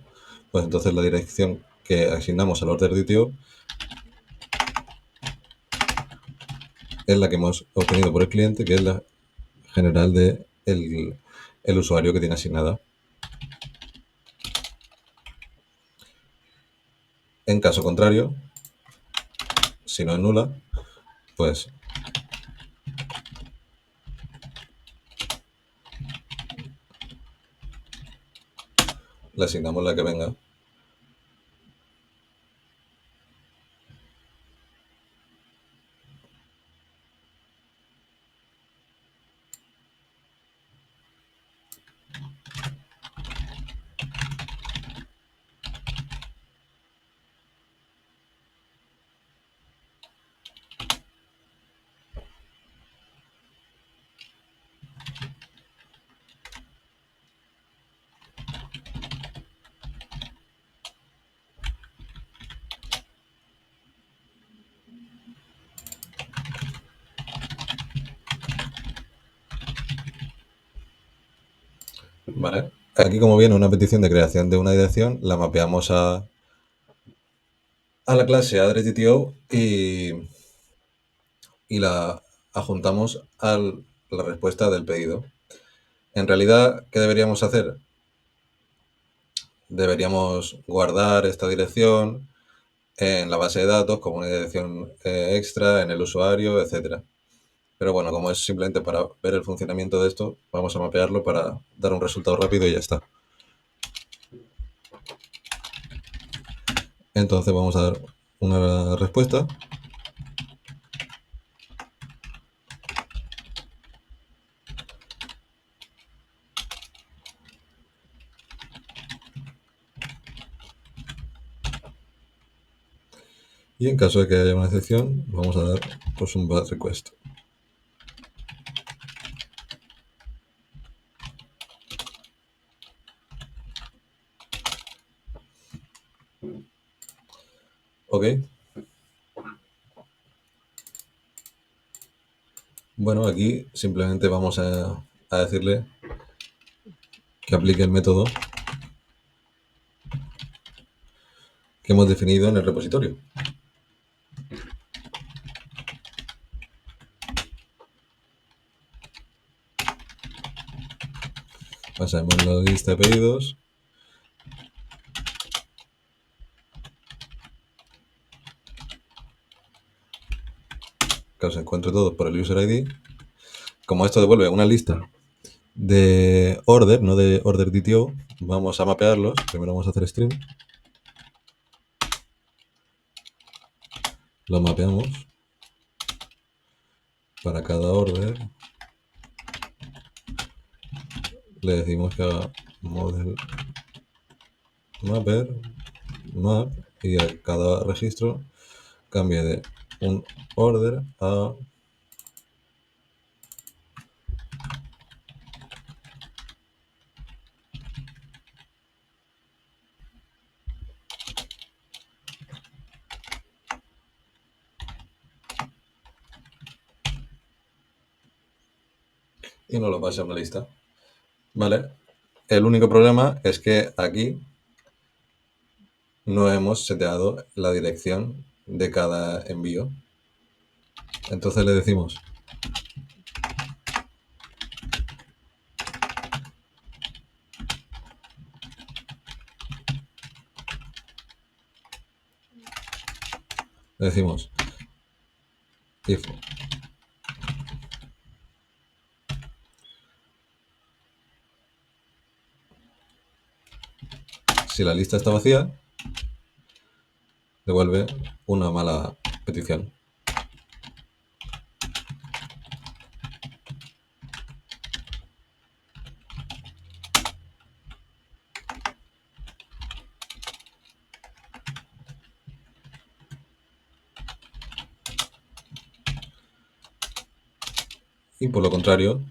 pues entonces la dirección que asignamos al order.dto es la que hemos obtenido por el cliente, que es la general de el usuario que tiene asignada. En caso contrario, si no es nula, pues le asignamos la que venga. ¿Vale? Aquí, como viene una petición de creación de una dirección, la mapeamos a la clase address.dto y la adjuntamos a la respuesta del pedido. En realidad, ¿qué deberíamos hacer? Deberíamos guardar esta dirección en la base de datos como una dirección extra en el usuario, etcétera. Pero bueno, como es simplemente para ver el funcionamiento de esto, vamos a mapearlo para dar un resultado rápido y ya está. Entonces vamos a dar una respuesta. Y en caso de que haya una excepción, vamos a dar pues, un bad request. Ok. Bueno, aquí simplemente vamos a decirle que aplique el método que hemos definido en el repositorio. Pasamos la lista de pedidos. Que los encuentro todos por el user ID. Como esto devuelve una lista de order, no de order DTO, vamos a mapearlos. Primero vamos a hacer stream. Lo mapeamos para cada order. Le decimos que haga model mapper map y a cada registro cambie de un order a y nos lo pase a una lista. Vale. El único problema es que aquí no hemos seteado la dirección de cada envío. Entonces le decimos if si la lista está vacía, devuelve una mala petición. Y por lo contrario,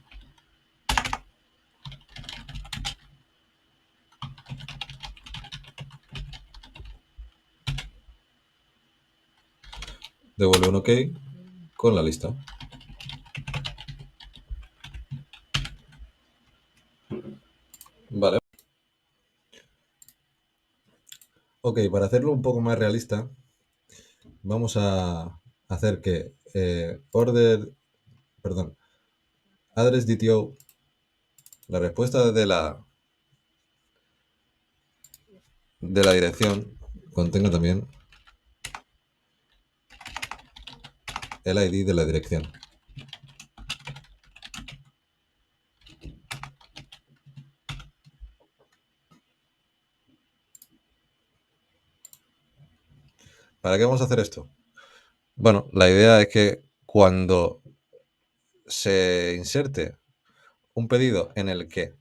devuelve un OK con la lista. Vale. Ok, para hacerlo un poco más realista, vamos a hacer que address DTO, la respuesta de la dirección, contenga también el ID de la dirección. ¿Para qué vamos a hacer esto? Bueno, la idea es que cuando se inserte un pedido en el que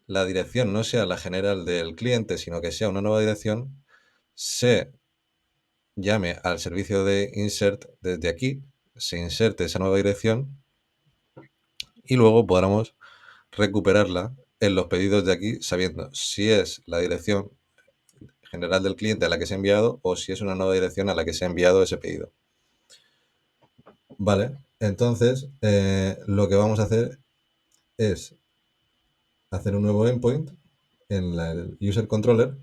la dirección no sea la general del cliente, sino que sea una nueva dirección, se llame al servicio de insert desde aquí, se inserte esa nueva dirección y luego podamos recuperarla en los pedidos de aquí, sabiendo si es la dirección general del cliente a la que se ha enviado o si es una nueva dirección a la que se ha enviado ese pedido. Vale, entonces lo que vamos a hacer es hacer un nuevo endpoint en el user controller.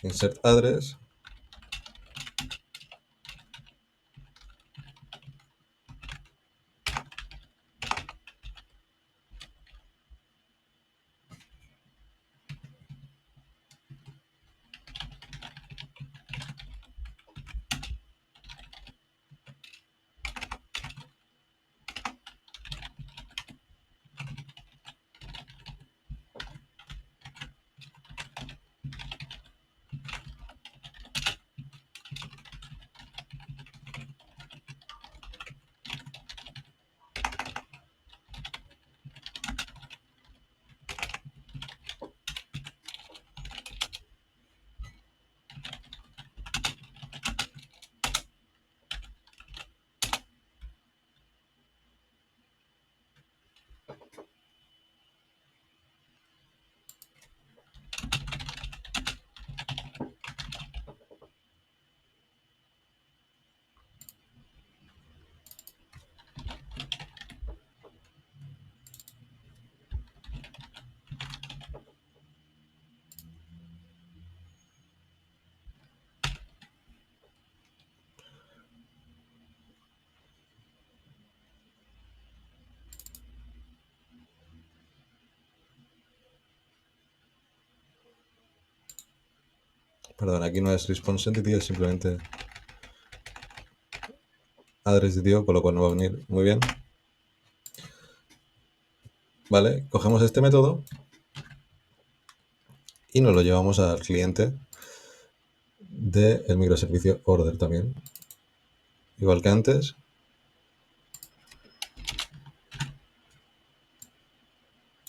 Insert address. Perdón, aquí no es response entity, es simplemente address DTO, con lo cual no va a venir muy bien. Vale, cogemos este método y nos lo llevamos al cliente del microservicio order también. Igual que antes.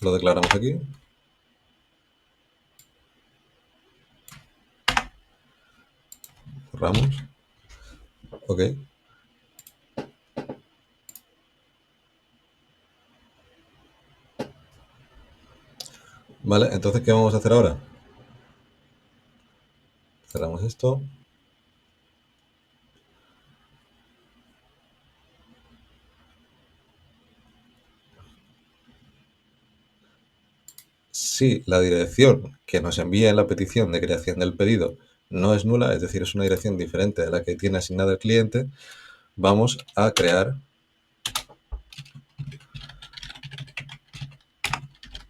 Lo declaramos aquí. Cerramos. Ok. Vale, entonces, ¿qué vamos a hacer ahora? Cerramos esto. Si la dirección que nos envía en la petición de creación del pedido no es nula, es decir, es una dirección diferente a la que tiene asignada el cliente, vamos a crear,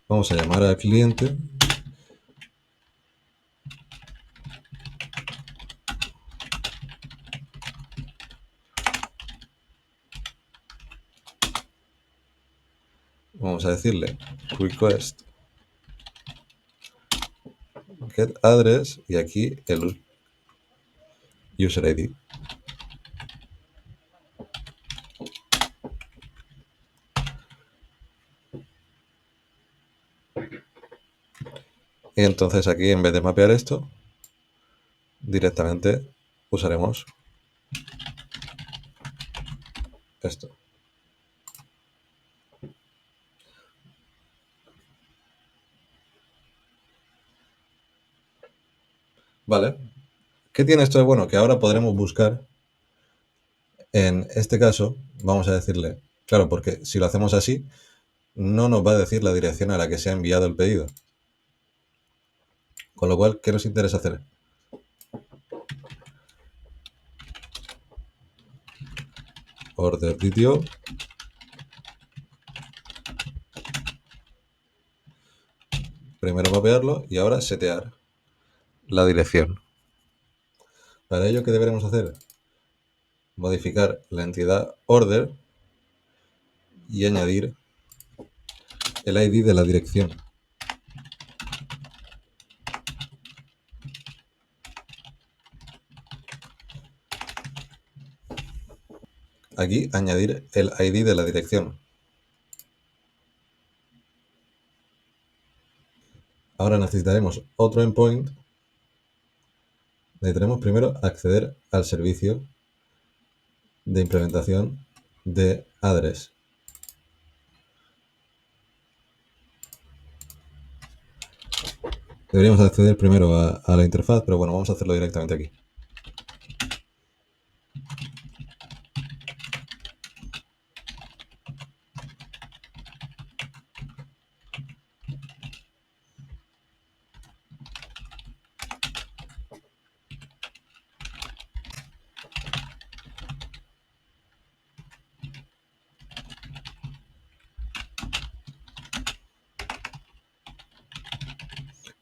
vamos a llamar al cliente vamos a decirle request get address y aquí el user ID. Y entonces aquí, en vez de mapear esto, directamente usaremos esto. Vale. ¿Qué tiene esto de bueno? Que ahora podremos buscar, en este caso, vamos a decirle, claro, porque si lo hacemos así, no nos va a decir la dirección a la que se ha enviado el pedido. Con lo cual, ¿qué nos interesa hacer? Order DTO. Primero mapearlo y ahora setear la dirección. Para ello, ¿qué deberemos hacer? Modificar la entidad order y añadir el ID de la dirección. Aquí añadir el ID de la dirección. Ahora necesitaremos otro endpoint. Necesitaremos primero acceder al servicio de implementación de address. Deberíamos acceder primero a la interfaz, pero bueno, vamos a hacerlo directamente aquí.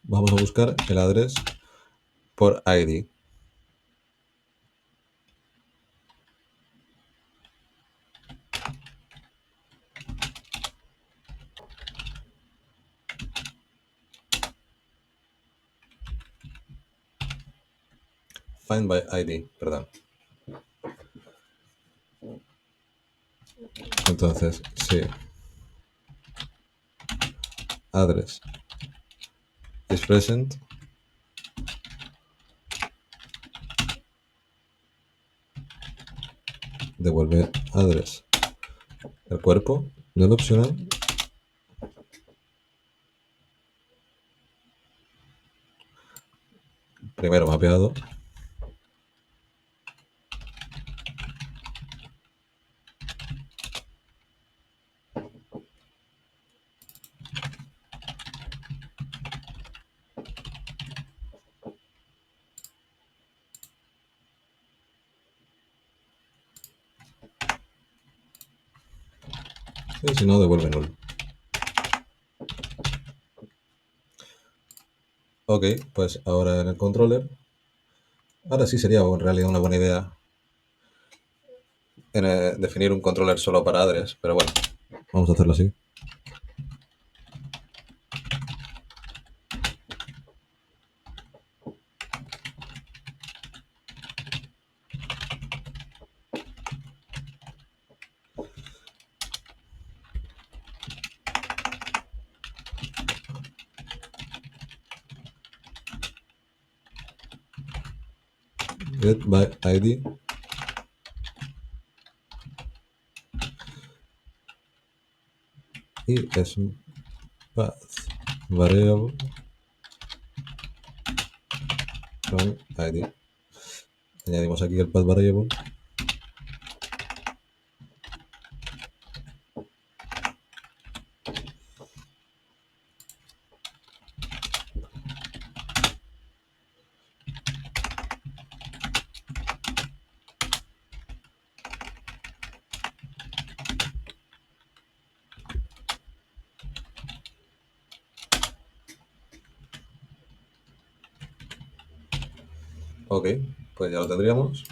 Vamos a buscar el address por ID. Find by ID, perdón. Entonces, sí. Address is present. Devuelve address. El cuerpo del opcional. Primero mapeado. Y si no, devuelve null. Ok, pues ahora en el controller. Ahora sí sería en realidad una buena idea definir un controller solo para address, pero bueno, vamos a hacerlo así. Get by ID. Y es un path variable from ID. Añadimos aquí el path variable. Ok, pues ya lo tendríamos.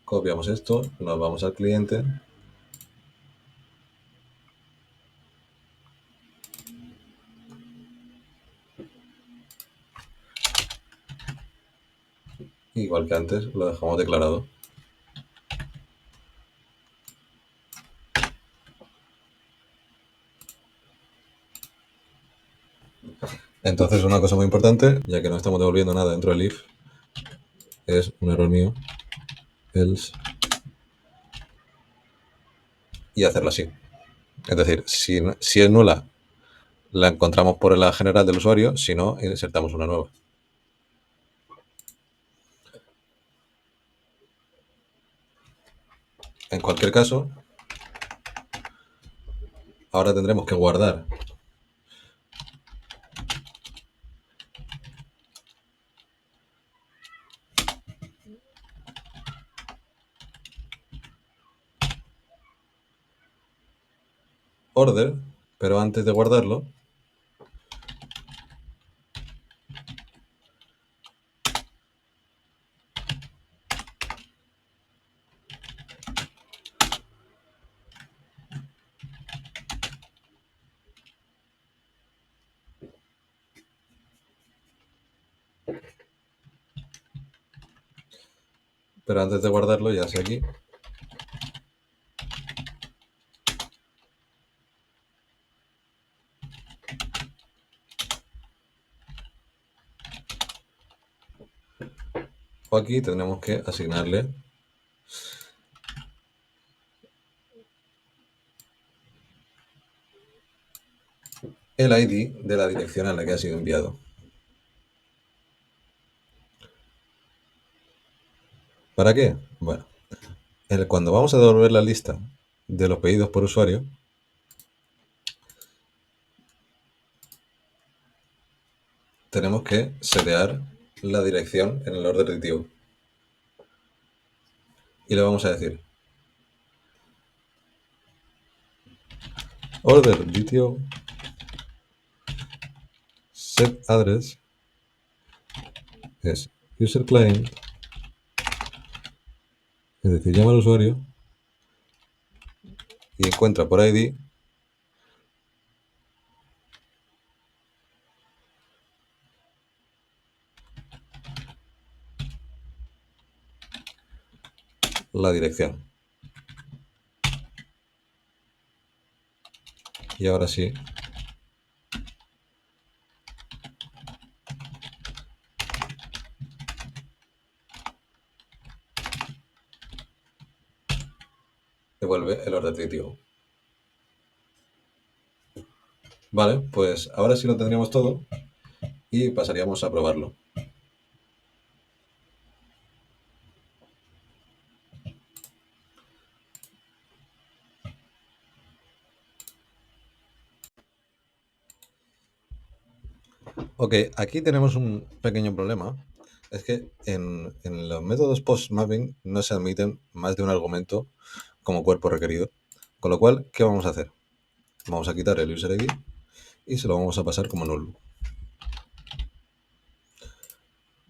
Copiamos esto, nos vamos al cliente. Igual que antes, lo dejamos declarado. Entonces una cosa muy importante, ya que no estamos devolviendo nada dentro del if, es un error mío, else, y hacerlo así. Es decir, si es nula, la encontramos por la general del usuario, si no, insertamos una nueva. En cualquier caso, ahora tendremos que guardar order, pero antes de guardarlo, ya sea aquí, o aquí, tendremos que asignarle el ID de la dirección a la que ha sido enviado. ¿Para qué? Bueno, cuando vamos a devolver la lista de los pedidos por usuario, tenemos que setear la dirección en el order detail. Y le vamos a decir order detail set address es user client, es decir, llama al usuario y encuentra por ID la dirección. Y ahora sí, devuelve el order detail. Vale, pues ahora sí lo tendríamos todo y pasaríamos a probarlo. Ok, aquí tenemos un pequeño problema. Es que en los métodos post-mapping no se admiten más de un argumento como cuerpo requerido. Con lo cual, ¿qué vamos a hacer? Vamos a quitar el user ID y se lo vamos a pasar como null.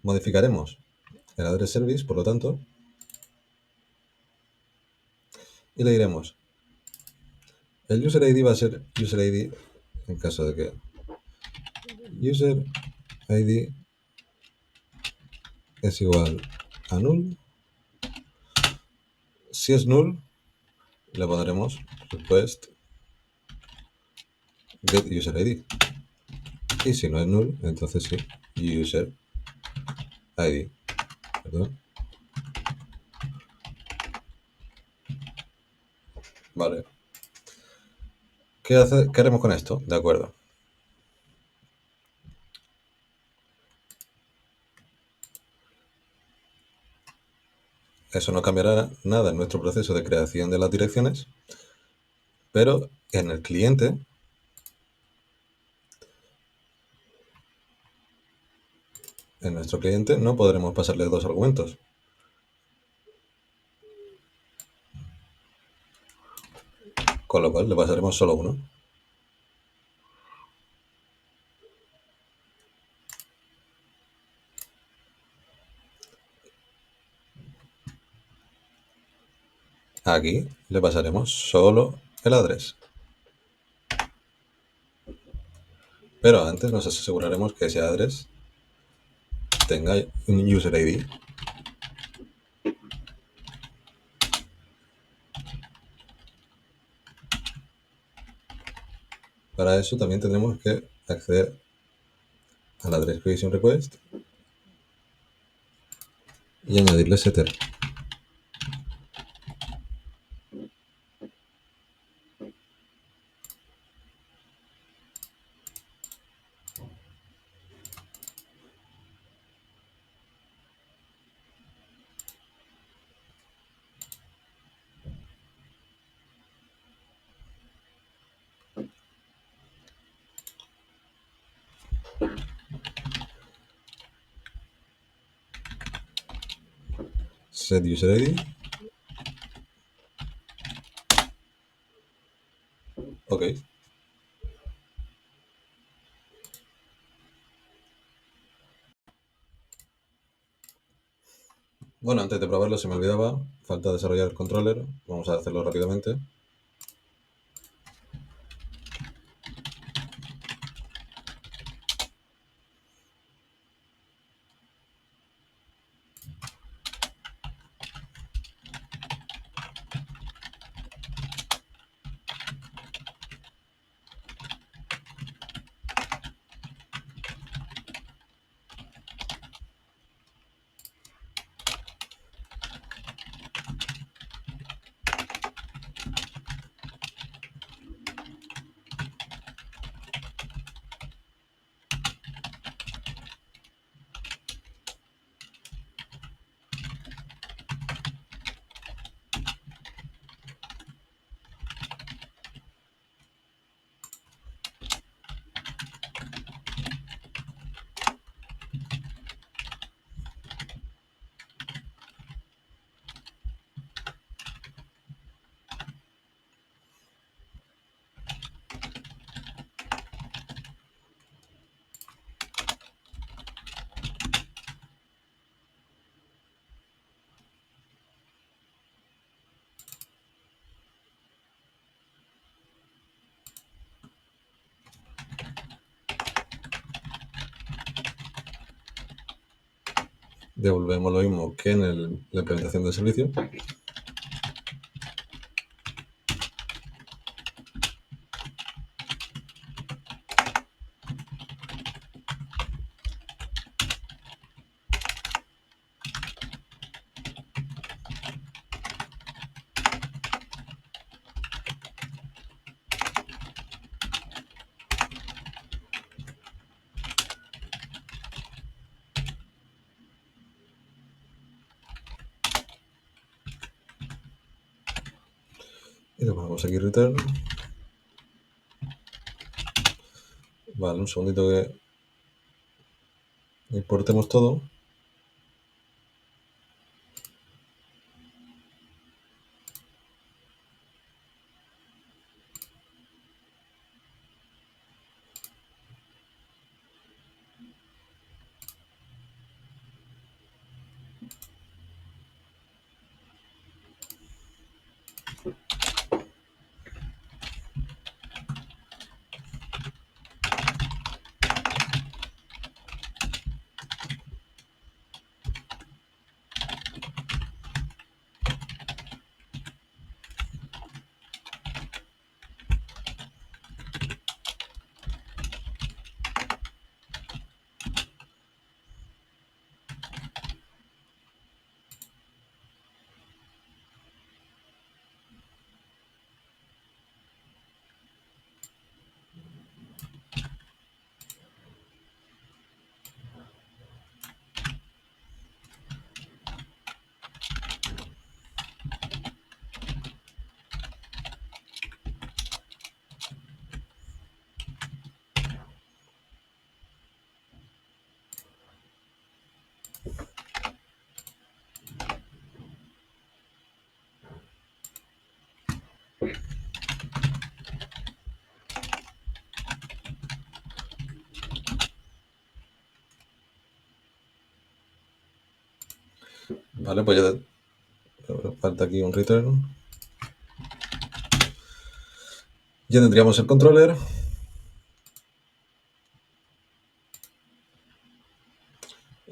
Modificaremos el address service, por lo tanto, y le diremos el user ID va a ser user ID en caso de que user ID es igual a null. Si es null, le pondremos request get user ID. Y si no es null, entonces sí, user ID. ¿Perdón? Vale. ¿Qué haremos con esto? De acuerdo. Eso no cambiará nada en nuestro proceso de creación de las direcciones, pero en el cliente, en nuestro cliente no podremos pasarle dos argumentos. Con lo cual le pasaremos solo uno. Aquí le pasaremos solo el address. Pero antes nos aseguraremos que ese address tenga un user ID. Para eso también tendremos que acceder al address creation request y añadirle setter. Set user ID. Ok. Bueno, antes de probarlo se me olvidaba, falta desarrollar el controller. Vamos a hacerlo rápidamente. devolvemos lo mismo que en la implementación del servicio. Y le ponemos aquí return. Vale, un segundito que importemos todo. Vale, pues ya falta aquí un return. Ya tendríamos el controller.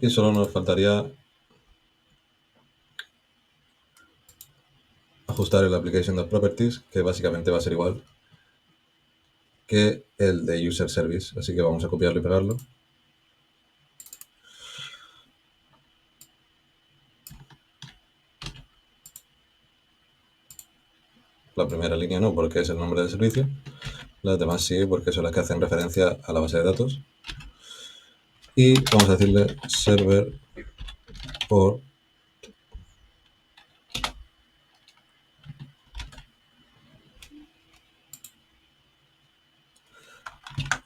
Y solo nos faltaría ajustar el application.properties, que básicamente va a ser igual que el de user service. Así que vamos a copiarlo y pegarlo. La primera línea no, porque es el nombre del servicio. Las demás sí, porque son las que hacen referencia a la base de datos. Y vamos a decirle server por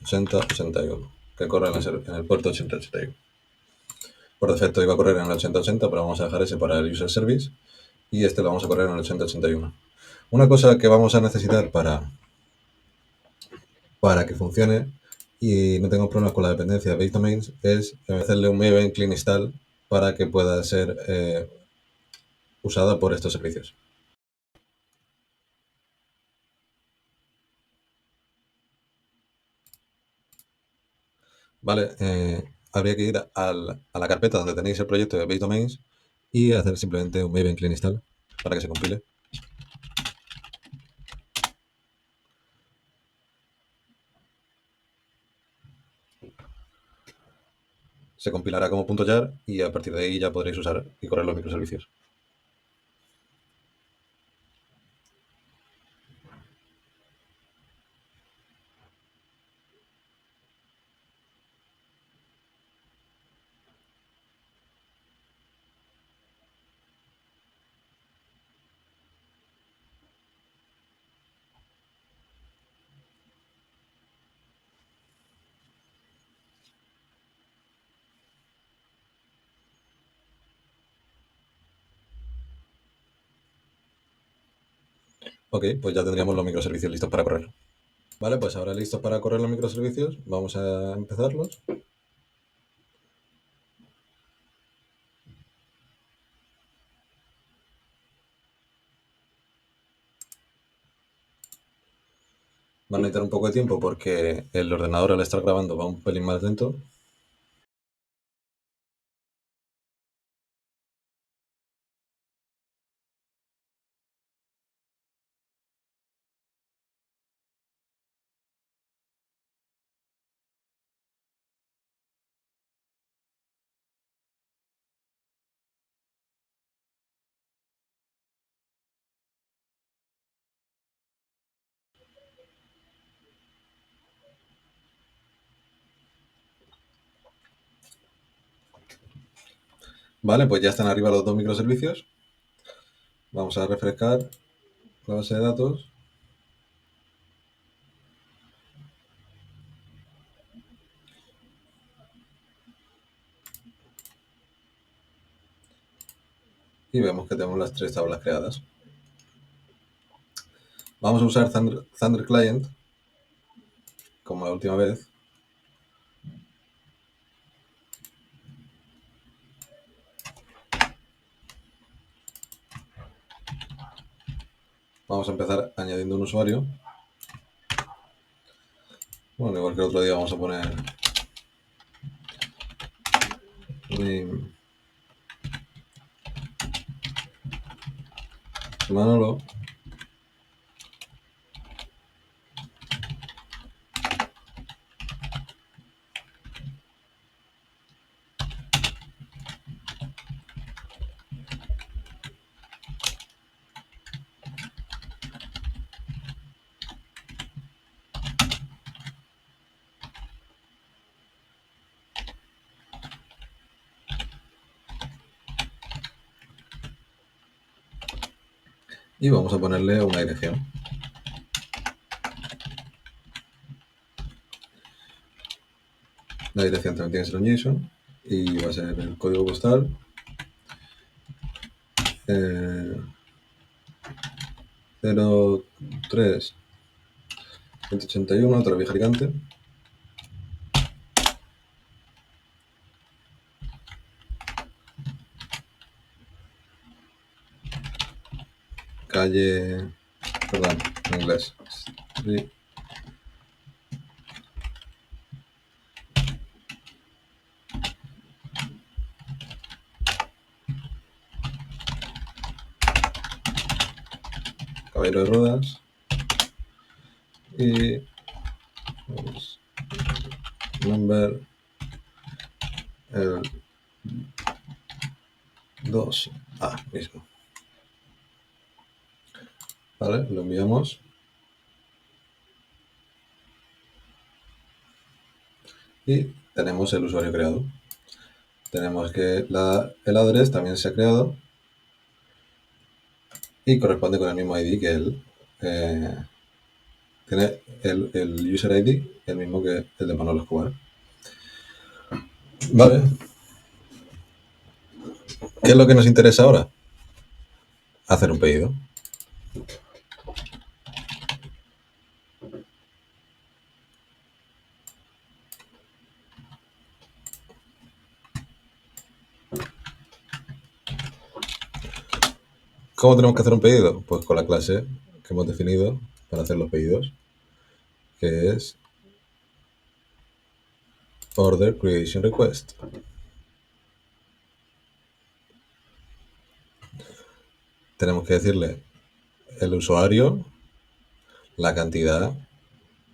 8081, que corre en el puerto 8081. Por defecto iba a correr en el 8080, pero vamos a dejar ese para el user service y este lo vamos a correr en el 8081. Una cosa que vamos a necesitar para que funcione y no tengamos problemas con la dependencia de base domains es hacerle un Maven clean install para que pueda ser usada por estos servicios. Vale, habría que ir a la carpeta donde tenéis el proyecto de base domains y hacer simplemente un Maven clean install para que se compile. Se compilará como .jar y a partir de ahí ya podréis usar y correr los microservicios. Ok, pues ya tendríamos los microservicios listos para correr. Vale, pues ahora listos para correr los microservicios, vamos a empezarlos. Van a necesitar un poco de tiempo porque el ordenador al estar grabando va un pelín más lento. Vale, pues ya están arriba los dos microservicios. Vamos a refrescar la base de datos. Y vemos que tenemos las tres tablas creadas. Vamos a usar Thunder Client, como la última vez. Vamos a empezar añadiendo un usuario. Bueno, igual que el otro día vamos a poner name Manolo. Y vamos a ponerle una dirección. La dirección también tiene que ser un JSON y va a ser el código postal 03 181, otra vieja gigante. Calle, perdón, en inglés. Street. Caballero de Rodas. Y pues, number el 2A mismo. Vale, lo enviamos. Y tenemos el usuario creado. Tenemos que el address también se ha creado y corresponde con el mismo ID que él. Tiene el user ID el mismo que el de Manolo Escobar. Vale. ¿Qué es lo que nos interesa ahora? Hacer un pedido. ¿Cómo tenemos que hacer un pedido? Pues con la clase que hemos definido para hacer los pedidos, que es Order Creation Request. Tenemos que decirle el usuario, la cantidad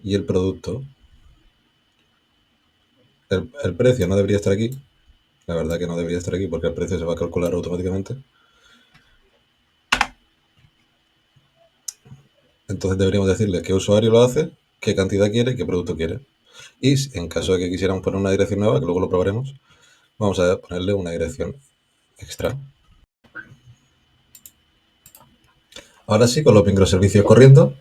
y el producto. El precio no debería estar aquí. La verdad que no debería estar aquí porque el precio se va a calcular automáticamente. Entonces deberíamos decirle qué usuario lo hace, qué cantidad quiere y qué producto quiere. Y en caso de que quisiéramos poner una dirección nueva, que luego lo probaremos, vamos a ponerle una dirección extra. Ahora sí, con los microservicios corriendo.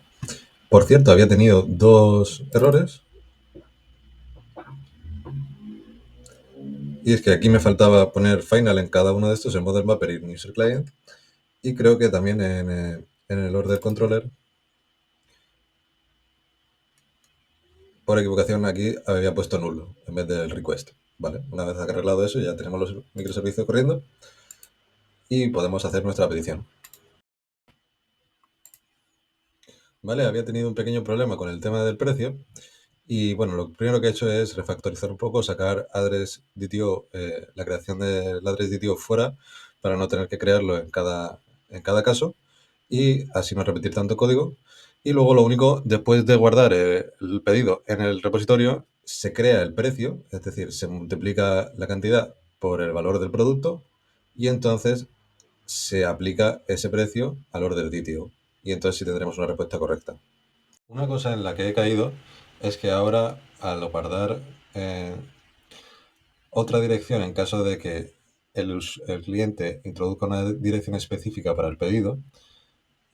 Por cierto, había tenido dos errores. Y es que aquí me faltaba poner final en cada uno de estos, en Model Mapper y en User Client. Y creo que también en el Order Controller, por equivocación aquí había puesto nulo en vez del request. Vale, una vez arreglado eso ya tenemos los microservicios corriendo y podemos hacer nuestra petición. Vale, había tenido un pequeño problema con el tema del precio y bueno, lo primero que he hecho es refactorizar un poco, sacar address DTO, la creación del address DTO fuera para no tener que crearlo en cada caso y así no repetir tanto código. Y luego lo único, después de guardar el pedido en el repositorio, se crea el precio, es decir, se multiplica la cantidad por el valor del producto y entonces se aplica ese precio al order DTO. Y entonces sí tendremos una respuesta correcta. Una cosa en la que he caído es que ahora, al guardar otra dirección en caso de que el cliente introduzca una dirección específica para el pedido,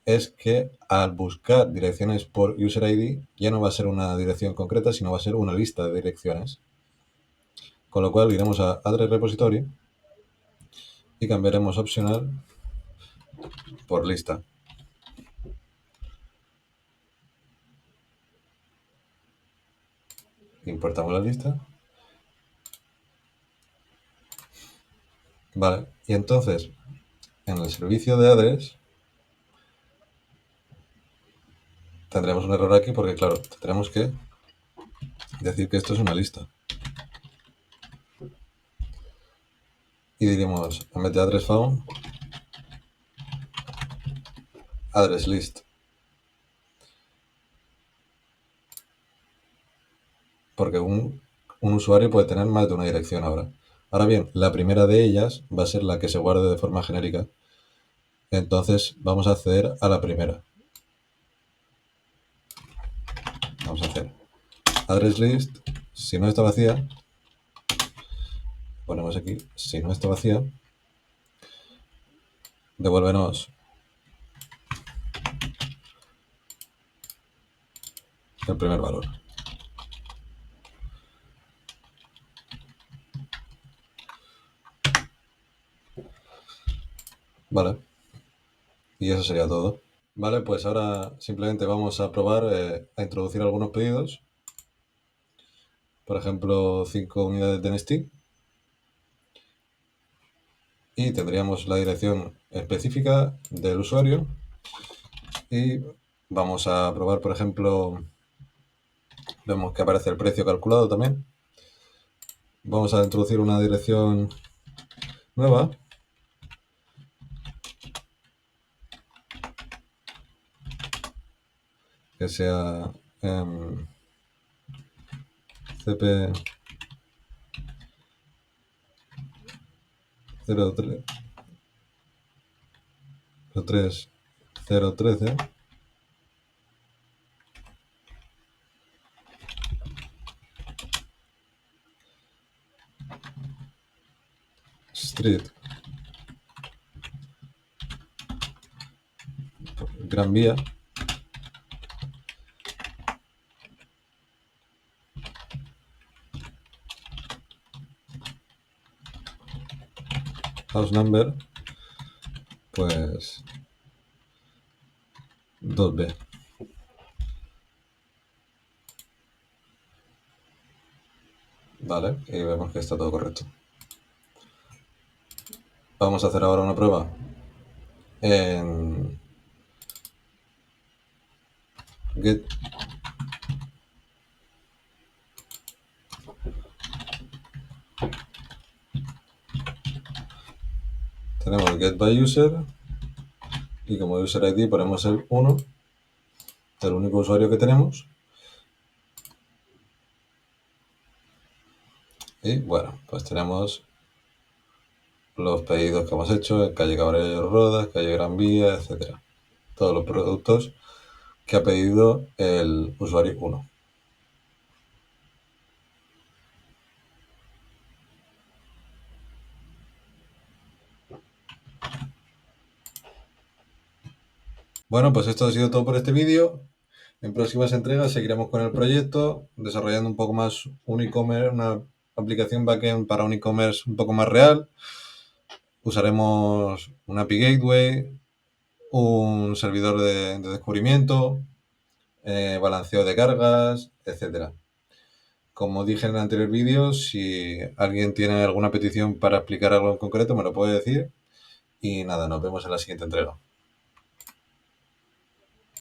es que al buscar direcciones por user ID ya no va a ser una dirección concreta, sino va a ser una lista de direcciones. Con lo cual iremos a address repository y cambiaremos optional por lista. Importamos la lista. Vale, y entonces en el servicio de address tendremos un error aquí porque, claro, tendremos que decir que esto es una lista. Y diríamos, en vez de address found, address list. Porque un usuario puede tener más de una dirección ahora. Ahora bien, la primera de ellas va a ser la que se guarde de forma genérica. Entonces vamos a acceder a la primera. Vamos a hacer address list. Si no está vacía, ponemos aquí, si no está vacía, devuélvenos el primer valor. Vale. Y eso sería todo. Vale, pues ahora simplemente vamos a probar a introducir algunos pedidos. Por ejemplo, 5 unidades de Nestí. Y tendríamos la dirección específica del usuario. Y vamos a probar, por ejemplo, vemos que aparece el precio calculado también. Vamos a introducir una dirección nueva. Que sea CP 03013 Street Gran Vía, house number, pues 2B. Vale, y vemos que está todo correcto. Vamos a hacer ahora una prueba en get. Tenemos get by user y como user ID ponemos el 1, el único usuario que tenemos. Y bueno, pues tenemos los pedidos que hemos hecho en calle Caballero Rodas, calle Gran Vía, etcétera. Todos los productos que ha pedido el usuario 1. Bueno, pues esto ha sido todo por este vídeo. En próximas entregas seguiremos con el proyecto, desarrollando un poco más un e-commerce, una aplicación backend para un e-commerce un poco más real. Usaremos un API Gateway, un servidor de descubrimiento, balanceo de cargas, etcétera. Como dije en el anterior vídeo, si alguien tiene alguna petición para explicar algo en concreto, me lo puede decir. Y nada, nos vemos en la siguiente entrega.